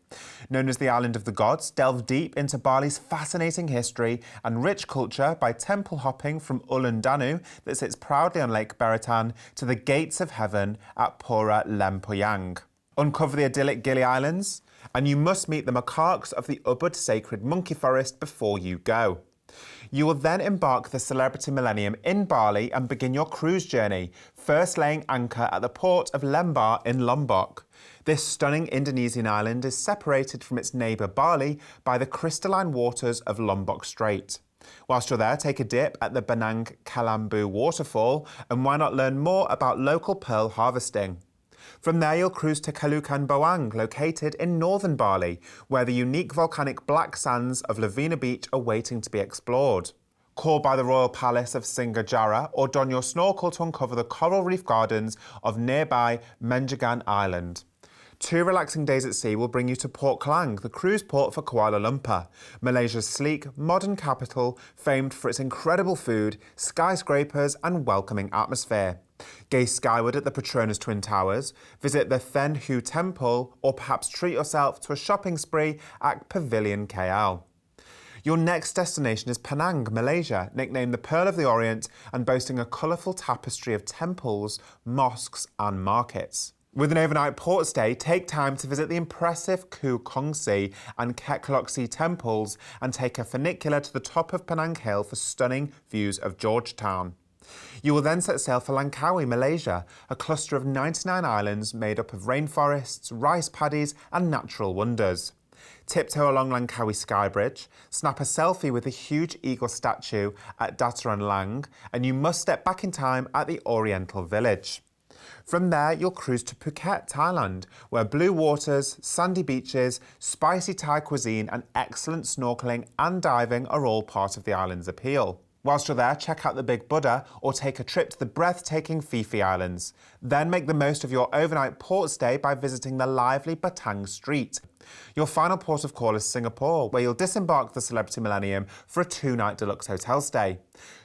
Known as the Island of the Gods, delve deep into Bali's fascinating history and rich culture by temple hopping from Uluwatu Danau, that sits proudly on Lake Beritan, to the Gates of Heaven at Pura Lempoyang. Uncover the idyllic Gili Islands, and you must meet the macaques of the Ubud Sacred Monkey Forest before you go. You will then embark the Celebrity Millennium in Bali and begin your cruise journey, first laying anchor at the port of Lembah in Lombok. This stunning Indonesian island is separated from its neighbour Bali by the crystalline waters of Lombok Strait. Whilst you're there, take a dip at the Benang Kelambu waterfall, and why not learn more about local pearl harvesting. From there, you'll cruise to Kalukan Bawang, located in northern Bali, where the unique volcanic black sands of Lavina Beach are waiting to be explored. Call by the Royal Palace of Singajara, or don your snorkel to uncover the coral reef gardens of nearby Menjangan Island. 2 relaxing days at sea will bring you to Port Klang, the cruise port for Kuala Lumpur, Malaysia's sleek, modern capital, famed for its incredible food, skyscrapers and welcoming atmosphere. Gaze skyward at the Petronas Twin Towers, visit the Then Hu Temple, or perhaps treat yourself to a shopping spree at Pavilion KL. Your next destination is Penang, Malaysia, nicknamed the Pearl of the Orient and boasting a colourful tapestry of temples, mosques and markets. With an overnight port stay, take time to visit the impressive Ku Kongsi and Kekloksi temples and take a funicular to the top of Penang Hill for stunning views of Georgetown. You will then set sail for Langkawi, Malaysia, a cluster of 99 islands made up of rainforests, rice paddies and natural wonders. Tiptoe along Langkawi Skybridge, snap a selfie with the huge eagle statue at Dataran Lang, and you must step back in time at the Oriental Village. From there, you'll cruise to Phuket, Thailand, where blue waters, sandy beaches, spicy Thai cuisine and excellent snorkeling and diving are all part of the island's appeal. Whilst you're there, check out the Big Buddha or take a trip to the breathtaking Phi Phi Islands. Then make the most of your overnight port stay by visiting the lively Batang Street. Your final port of call is Singapore, where you'll disembark the Celebrity Millennium for a 2-night deluxe hotel stay.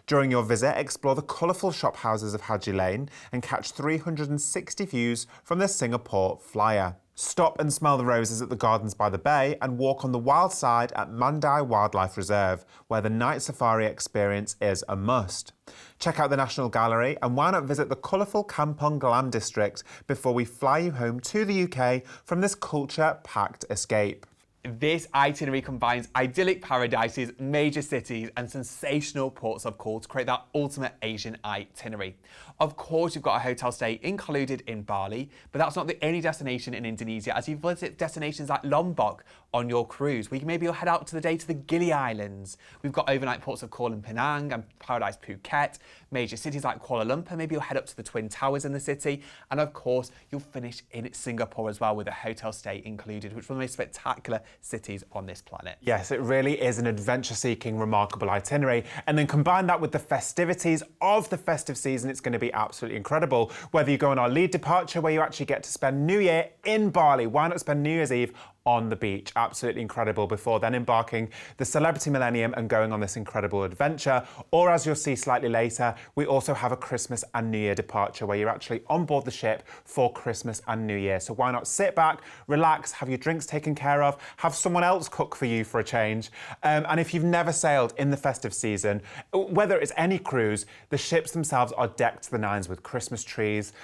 During your visit, explore the colourful shop houses of Haji Lane and catch 360 views from the Singapore Flyer. Stop and smell the roses at the gardens by the bay and walk on the wild side at Mandai Wildlife Reserve, where the night safari experience is a must. Check out the National Gallery and why not visit the colourful Kampong Glam district before we fly you home to the UK from this culture-packed escape. This itinerary combines idyllic paradises, major cities and sensational ports of call to create that ultimate Asian itinerary. Of course, you've got a hotel stay included in Bali, but that's not the only destination in Indonesia, as you visit destinations like Lombok, on your cruise. Maybe you'll head out to the Gili Islands. We've got overnight ports of call in Penang and Paradise Phuket, major cities like Kuala Lumpur. Maybe you'll head up to the Twin Towers in the city. And of course, you'll finish in Singapore as well with a hotel stay included, which is one of the most spectacular cities on this planet. Yes, it really is an adventure-seeking, remarkable itinerary. And then combine that with the festivities of the festive season, it's going to be absolutely incredible. Whether you go on our lead departure, where you actually get to spend New Year in Bali, why not spend New Year's Eve on the beach? Absolutely incredible, before then embarking the Celebrity Millennium and going on this incredible adventure. Or as you'll see slightly later, we also have a Christmas and New Year departure where you're actually on board the ship for Christmas and New Year. So why not sit back, relax, have your drinks taken care of, have someone else cook for you for a change. And if you've never sailed in the festive season, whether it's any cruise, the ships themselves are decked to the nines with Christmas trees,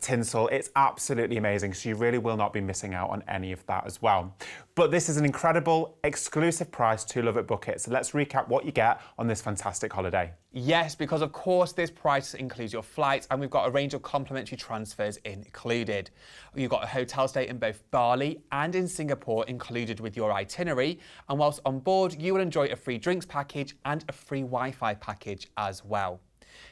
tinsel. It's absolutely amazing. So you really will not be missing out on any of that as well. But this is an incredible exclusive price to LoveitBookit. So let's recap what you get on this fantastic holiday. Yes, because of course this price includes your flights, and we've got a range of complimentary transfers included. You've got a hotel stay in both Bali and in Singapore included with your itinerary. And whilst on board, you will enjoy a free drinks package and a free Wi-Fi package as well.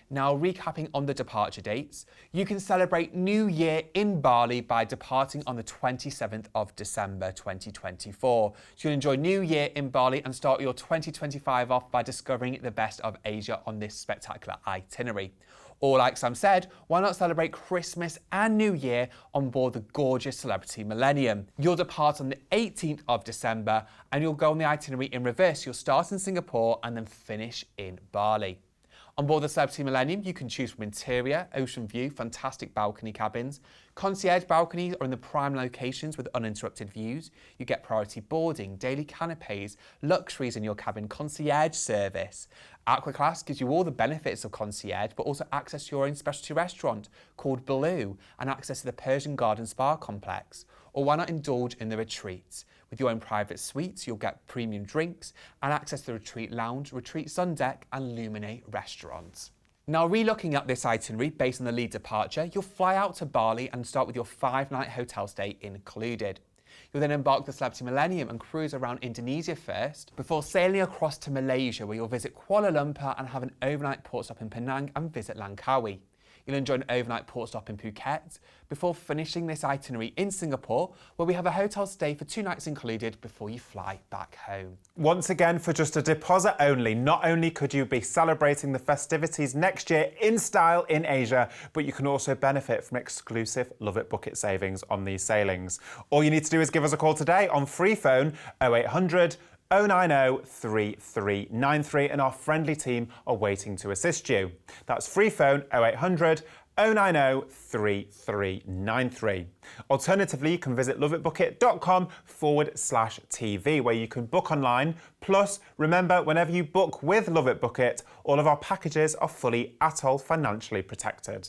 Now, recapping on the departure dates, you can celebrate New Year in Bali by departing on the 27th of December 2024. So you'll enjoy New Year in Bali and start your 2025 off by discovering the best of Asia on this spectacular itinerary. Or like Sam said, why not celebrate Christmas and New Year on board the gorgeous Celebrity Millennium? You'll depart on the 18th of December and you'll go on the itinerary in reverse. You'll start in Singapore and then finish in Bali. On board the Celebrity Millennium, you can choose from interior, ocean view, fantastic balcony cabins. Concierge balconies are in the prime locations with uninterrupted views. You get priority boarding, daily canapes, luxuries in your cabin, concierge service. Aqua Class gives you all the benefits of concierge, but also access to your own specialty restaurant called Blue and access to the Persian Garden Spa complex. Or why not indulge in the retreats? With your own private suites, you'll get premium drinks and access to the retreat lounge, retreat sun deck and Luminate restaurants. Now, re-looking at this itinerary based on the lead departure, you'll fly out to Bali and start with your 5-night hotel stay included. You'll then embark the Celebrity Millennium and cruise around Indonesia first, before sailing across to Malaysia, where you'll visit Kuala Lumpur and have an overnight port stop in Penang and visit Langkawi. You'll enjoy an overnight port stop in Phuket, before finishing this itinerary in Singapore, where we have a hotel stay for 2 nights included before you fly back home. Once again, for just a deposit only, not only could you be celebrating the festivities next year in style in Asia, but you can also benefit from exclusive LoveitBookit savings on these sailings. All you need to do is give us a call today on free phone 0800 090 3393 and our friendly team are waiting to assist you. That's free phone 0800 090 3393. Alternatively, you can visit loveitbookit.com/TV where you can book online. Plus, remember, whenever you book with LoveitBookit, all of our packages are fully atoll financially protected.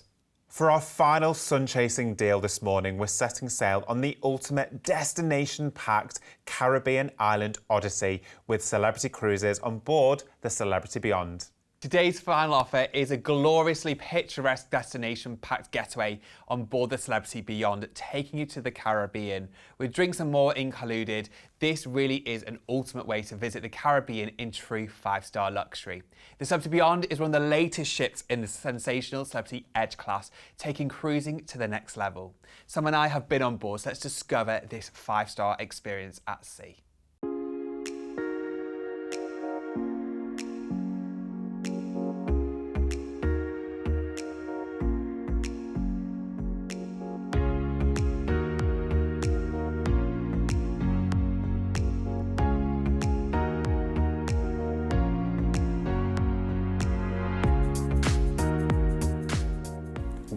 For our final sun-chasing deal this morning, we're setting sail on the ultimate destination-packed Caribbean island Odyssey with Celebrity Cruises on board the Celebrity Beyond. Today's final offer is a gloriously picturesque destination-packed getaway on board the Celebrity Beyond, taking you to the Caribbean. With drinks and more included, this really is an ultimate way to visit the Caribbean in true 5-star luxury. The Celebrity Beyond is one of the latest ships in the sensational Celebrity Edge class, taking cruising to the next level. Sam and I have been on board, so let's discover this 5-star experience at sea.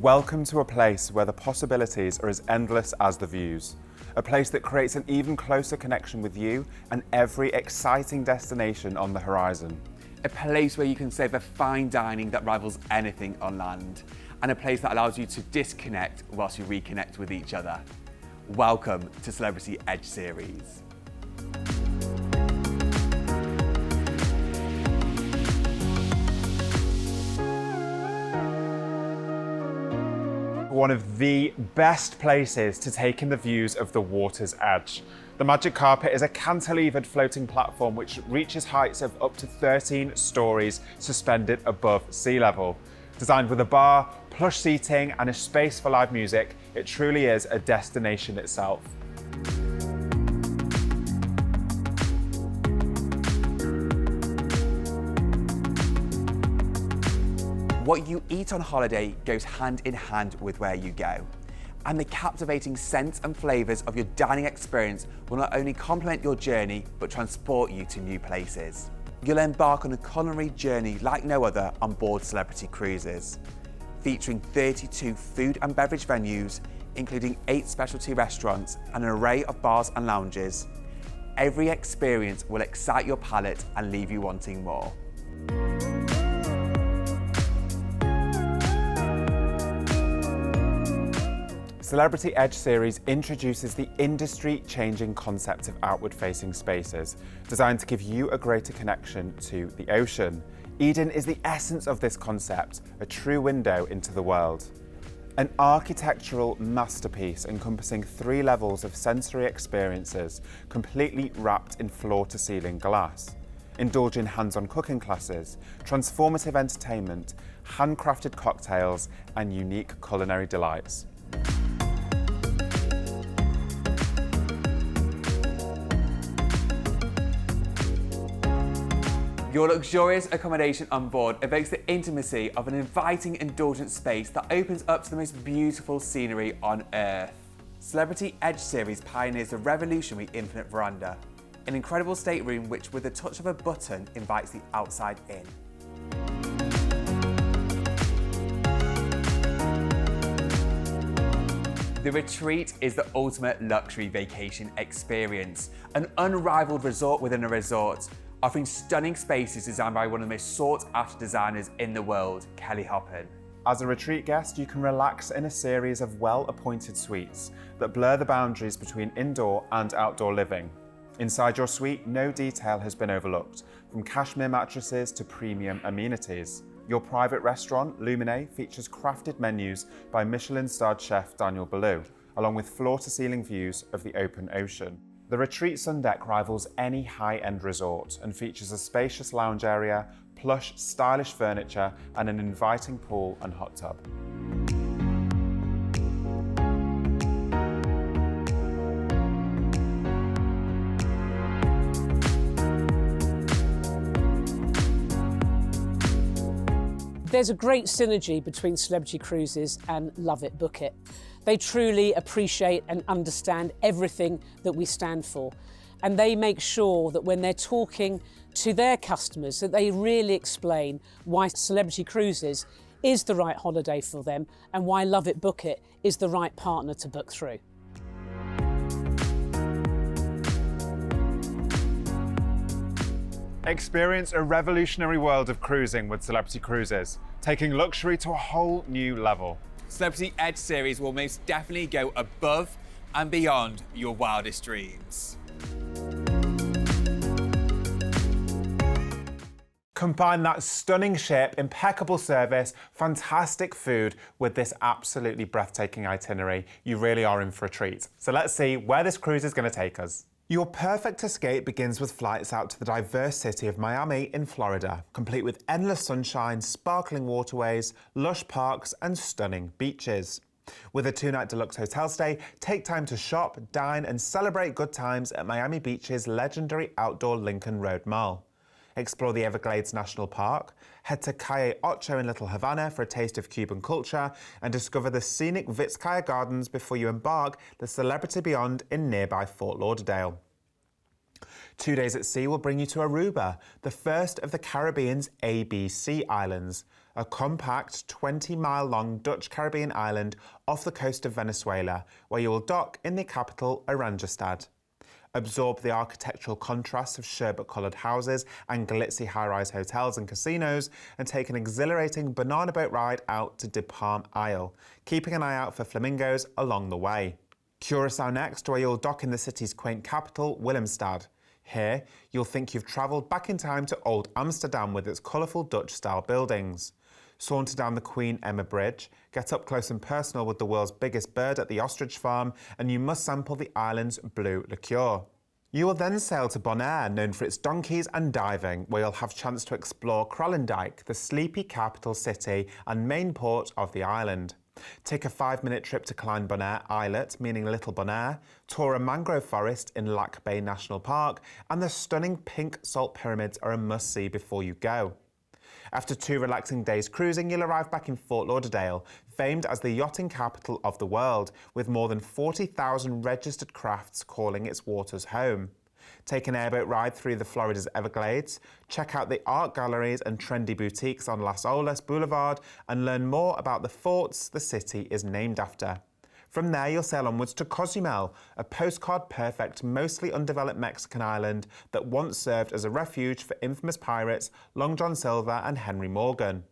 Welcome to a place where the possibilities are as endless as the views. A place that creates an even closer connection with you and every exciting destination on the horizon. A place where you can savor fine dining that rivals anything on land. And a place that allows you to disconnect whilst you reconnect with each other. Welcome to Celebrity Edge Series. one of the best places to take in the views of the water's edge. The Magic Carpet is a cantilevered floating platform which reaches heights of up to 13 stories suspended above sea level. Designed with a bar, plush seating and a space for live music, it truly is a destination itself. What you eat on holiday goes hand in hand with where you go. And the captivating scents and flavours of your dining experience will not only complement your journey, but transport you to new places. You'll embark on a culinary journey like no other on board Celebrity Cruises. Featuring 32 food and beverage venues, including 8 specialty restaurants and an array of bars and lounges, every experience will excite your palate and leave you wanting more. Celebrity Edge series introduces the industry-changing concept of outward-facing spaces, designed to give you a greater connection to the ocean. Eden is the essence of this concept, a true window into the world. An architectural masterpiece encompassing 3 levels of sensory experiences, completely wrapped in floor-to-ceiling glass. Indulge in hands-on cooking classes, transformative entertainment, handcrafted cocktails, and unique culinary delights. Your luxurious accommodation on board evokes the intimacy of an inviting, indulgent space that opens up to the most beautiful scenery on Earth. Celebrity Edge series pioneers the revolutionary infinite veranda, an incredible stateroom which, with the touch of a button, invites the outside in. The Retreat is the ultimate luxury vacation experience, an unrivaled resort within a resort, offering stunning spaces designed by one of the most sought-after designers in the world, Kelly Hoppen. As a retreat guest, you can relax in a series of well-appointed suites that blur the boundaries between indoor and outdoor living. Inside your suite, no detail has been overlooked, from cashmere mattresses to premium amenities. Your private restaurant, Lumine, features crafted menus by Michelin-starred chef Daniel Boulou, along with floor-to-ceiling views of the open ocean. The Retreat Sun Deck rivals any high-end resort and features a spacious lounge area, plush, stylish furniture, and an inviting pool and hot tub. There's a great synergy between Celebrity Cruises and LoveitBookit. They truly appreciate and understand everything that we stand for. And they make sure that when they're talking to their customers, that they really explain why Celebrity Cruises is the right holiday for them and why LoveitBookit is the right partner to book through. Experience a revolutionary world of cruising with Celebrity Cruises, taking luxury to a whole new level. Celebrity Edge series will most definitely go above and beyond your wildest dreams. Combine that stunning ship, impeccable service, fantastic food with this absolutely breathtaking itinerary. You really are in for a treat. So let's see where this cruise is going to take us. Your perfect escape begins with flights out to the diverse city of Miami in Florida, complete with endless sunshine, sparkling waterways, lush parks, and stunning beaches. With a 2-night deluxe hotel stay, take time to shop, dine, and celebrate good times at Miami Beach's legendary outdoor Lincoln Road Mall. Explore the Everglades National Park, head to Calle Ocho in Little Havana for a taste of Cuban culture, and discover the scenic Vizcaya Gardens before you embark the Celebrity Beyond in nearby Fort Lauderdale. 2 days at sea will bring you to Aruba, the first of the Caribbean's ABC Islands, a compact 20-mile-long Dutch Caribbean island off the coast of Venezuela, where you will dock in the capital, Oranjestad. Absorb the architectural contrasts of sherbet-coloured houses and glitzy high-rise hotels and casinos, and take an exhilarating banana boat ride out to De Palm Isle, keeping an eye out for flamingos along the way. Curaçao next, where you'll dock in the city's quaint capital, Willemstad. Here, you'll think you've travelled back in time to old Amsterdam with its colourful Dutch-style buildings. saunter down the Queen Emma Bridge, get up close and personal with the world's biggest bird at the ostrich farm, and you must sample the island's blue liqueur. You will then sail to Bonaire, known for its donkeys and diving, where you'll have a chance to explore Kralendijk, the sleepy capital city and main port of the island. Take a 5-minute trip to Klein Bonaire Islet, meaning Little Bonaire, tour a mangrove forest in Lac Bay National Park, and the stunning pink salt pyramids are a must-see before you go. After 2 relaxing days cruising, you'll arrive back in Fort Lauderdale, famed as the yachting capital of the world, with more than 40,000 registered crafts calling its waters home. Take an airboat ride through the Florida's Everglades, check out the art galleries and trendy boutiques on Las Olas Boulevard, and learn more about the forts the city is named after. From there, you'll sail onwards to Cozumel, a postcard-perfect, mostly undeveloped Mexican island that once served as a refuge for infamous pirates Long John Silver and Henry Morgan.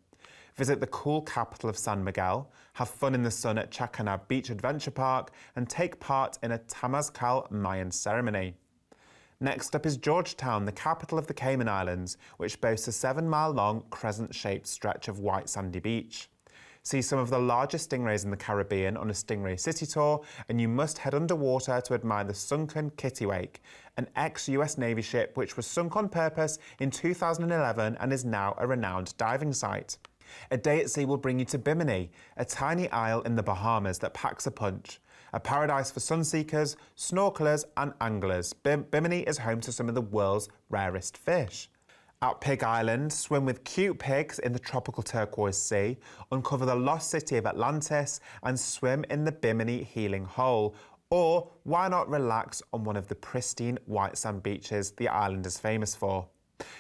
Visit the cool capital of San Miguel, have fun in the sun at Chacanab Beach Adventure Park, and take part in a Temazcal Mayan ceremony. Next up is Georgetown, the capital of the Cayman Islands, which boasts a 7-mile-long crescent-shaped stretch of white sandy beach. See some of the largest stingrays in the Caribbean on a Stingray City tour, and you must head underwater to admire the sunken Kittiwake, an ex-US Navy ship which was sunk on purpose in 2011 and is now a renowned diving site. A day at sea will bring you to Bimini, a tiny isle in the Bahamas that packs a punch. A paradise for sunseekers, snorkelers and anglers, Bimini is home to some of the world's rarest fish. At Pig Island, swim with cute pigs in the tropical turquoise sea, uncover the lost city of Atlantis and swim in the Bimini Healing Hole. Or why not relax on one of the pristine white sand beaches the island is famous for?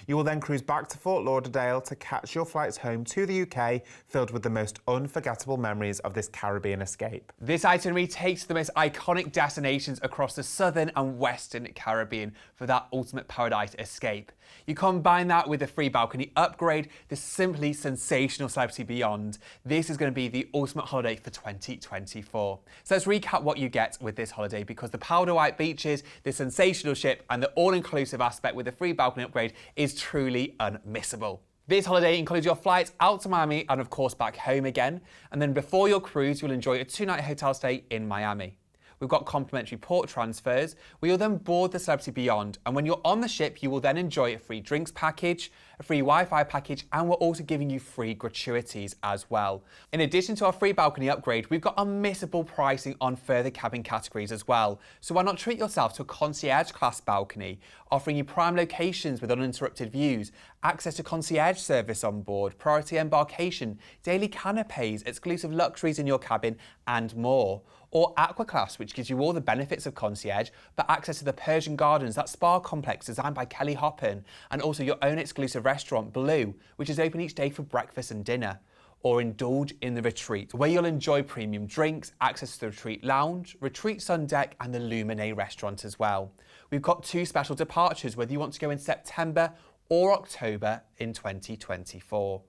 You will then cruise back to Fort Lauderdale to catch your flights home to the UK, filled with the most unforgettable memories of this Caribbean escape. This itinerary takes the most iconic destinations across the southern and western Caribbean for that ultimate paradise escape. You combine that with the free balcony upgrade, the simply sensational Celebrity Beyond. This is going to be the ultimate holiday for 2024. So let's recap what you get with this holiday, because the powder white beaches, the sensational ship and the all-inclusive aspect with the free balcony upgrade is truly unmissable. This holiday includes your flights out to Miami and of course back home again. And then before your cruise, you'll enjoy a 2-night hotel stay in Miami. We've got complimentary port transfers. We will then board the Celebrity Beyond, and when you're on the ship, you will then enjoy a free drinks package, a free Wi-Fi package, and we're also giving you free gratuities as well. In addition to our free balcony upgrade, we've got unmissable pricing on further cabin categories as well. So why not treat yourself to a concierge class balcony, offering you prime locations with uninterrupted views, access to concierge service on board, priority embarkation, daily canapes, exclusive luxuries in your cabin, and more. Or Aqua Class, which gives you all the benefits of concierge, but access to the Persian Gardens, that spa complex designed by Kelly Hoppen, and also your own exclusive restaurant, Blue, which is open each day for breakfast and dinner. Or indulge in the retreat, where you'll enjoy premium drinks, access to the retreat lounge, retreat sun deck, and the Luminae restaurant as well. We've got 2 special departures, whether you want to go in September or October in 2024.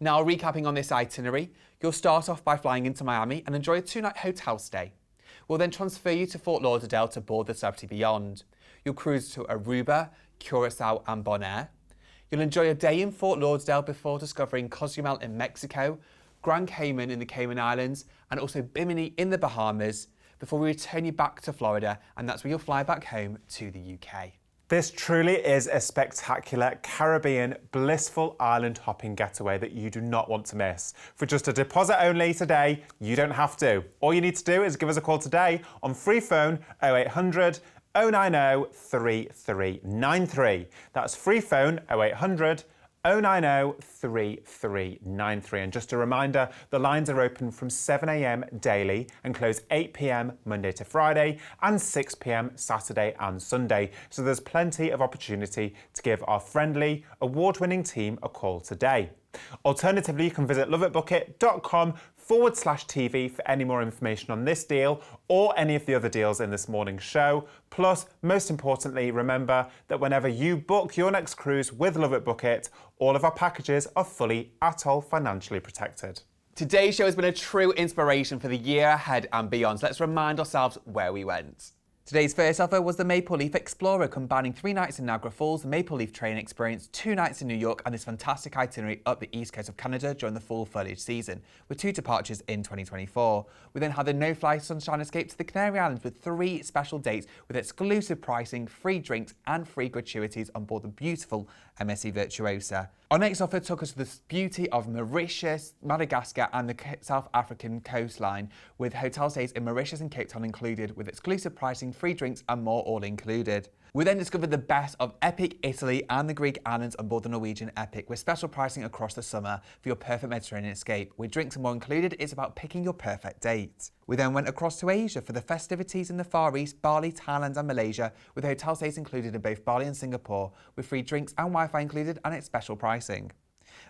Now, recapping on this itinerary, you'll start off by flying into Miami and enjoy a 2-night hotel stay. We'll then transfer you to Fort Lauderdale to board the Celebrity Beyond. You'll cruise to Aruba, Curacao and Bonaire. You'll enjoy a day in Fort Lauderdale before discovering Cozumel in Mexico, Grand Cayman in the Cayman Islands, and also Bimini in the Bahamas, before we return you back to Florida, and that's where you'll fly back home to the UK. This truly is a spectacular Caribbean blissful island hopping getaway that you do not want to miss. For just a deposit only today, you don't have to. All you need to do is give us a call today on free phone 0800 090 3393. That's free phone 0800 090 3393. And just a reminder, the lines are open from 7 a.m. daily and close 8 p.m. Monday to Friday and 6 p.m. Saturday and Sunday. So there's plenty of opportunity to give our friendly, award-winning team a call today. Alternatively, you can visit loveitbookit.com/TV for any more information on this deal or any of the other deals in this morning's show. Plus, most importantly, remember that whenever you book your next cruise with LoveitBookit, all of our packages are fully ATOL financially protected. Today's show has been a true inspiration for the year ahead and beyond. So let's remind ourselves where we went. Today's first offer was the Maple Leaf Explorer, combining 3 nights in Niagara Falls, the Maple Leaf train experience, 2 nights in New York, and this fantastic itinerary up the east coast of Canada during the full foliage season, with 2 departures in 2024. We then had the no-fly sunshine escape to the Canary Islands with 3 special dates with exclusive pricing, free drinks, and free gratuities on board the beautiful MSC Virtuosa. Our next offer took us to the beauty of Mauritius, Madagascar, and the South African coastline, with hotel stays in Mauritius and Cape Town included, with exclusive pricing, free drinks, and more all included. We then discovered the best of Epic Italy and the Greek islands on board the Norwegian Epic, with special pricing across the summer for your perfect Mediterranean escape. With drinks and more included, it's about picking your perfect date. We then went across to Asia for the festivities in the Far East, Bali, Thailand, and Malaysia, with hotel stays included in both Bali and Singapore, with free drinks and Wi-Fi included, and its special pricing.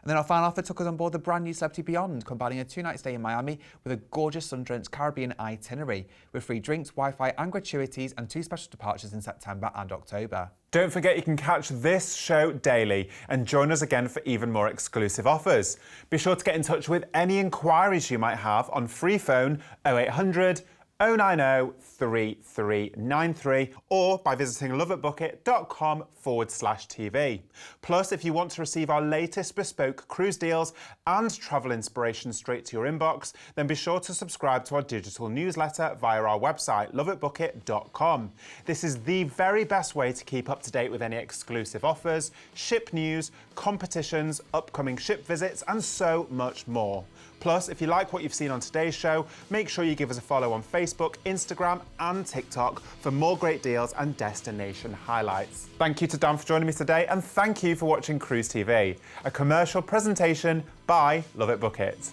And then our final offer took us on board the brand new Celebrity Beyond, combining a 2-night stay in Miami with a gorgeous sun-drenched Caribbean itinerary, with free drinks, Wi-Fi, and gratuities, and 2 special departures in September and October. Don't forget you can catch this show daily and join us again for even more exclusive offers. Be sure to get in touch with any inquiries you might have on free phone 0800 090 3393 or by visiting loveitbookit.com/TV. Plus, if you want to receive our latest bespoke cruise deals and travel inspiration straight to your inbox, then be sure to subscribe to our digital newsletter via our website, loveitbookit.com. This is the very best way to keep up to date with any exclusive offers, ship news, competitions, upcoming ship visits, and so much more. Plus, if you like what you've seen on today's show, make sure you give us a follow on Facebook, Instagram, and TikTok for more great deals and destination highlights. Thank you to Dan for joining me today, and thank you for watching Cruise TV, a commercial presentation by Love It Book It.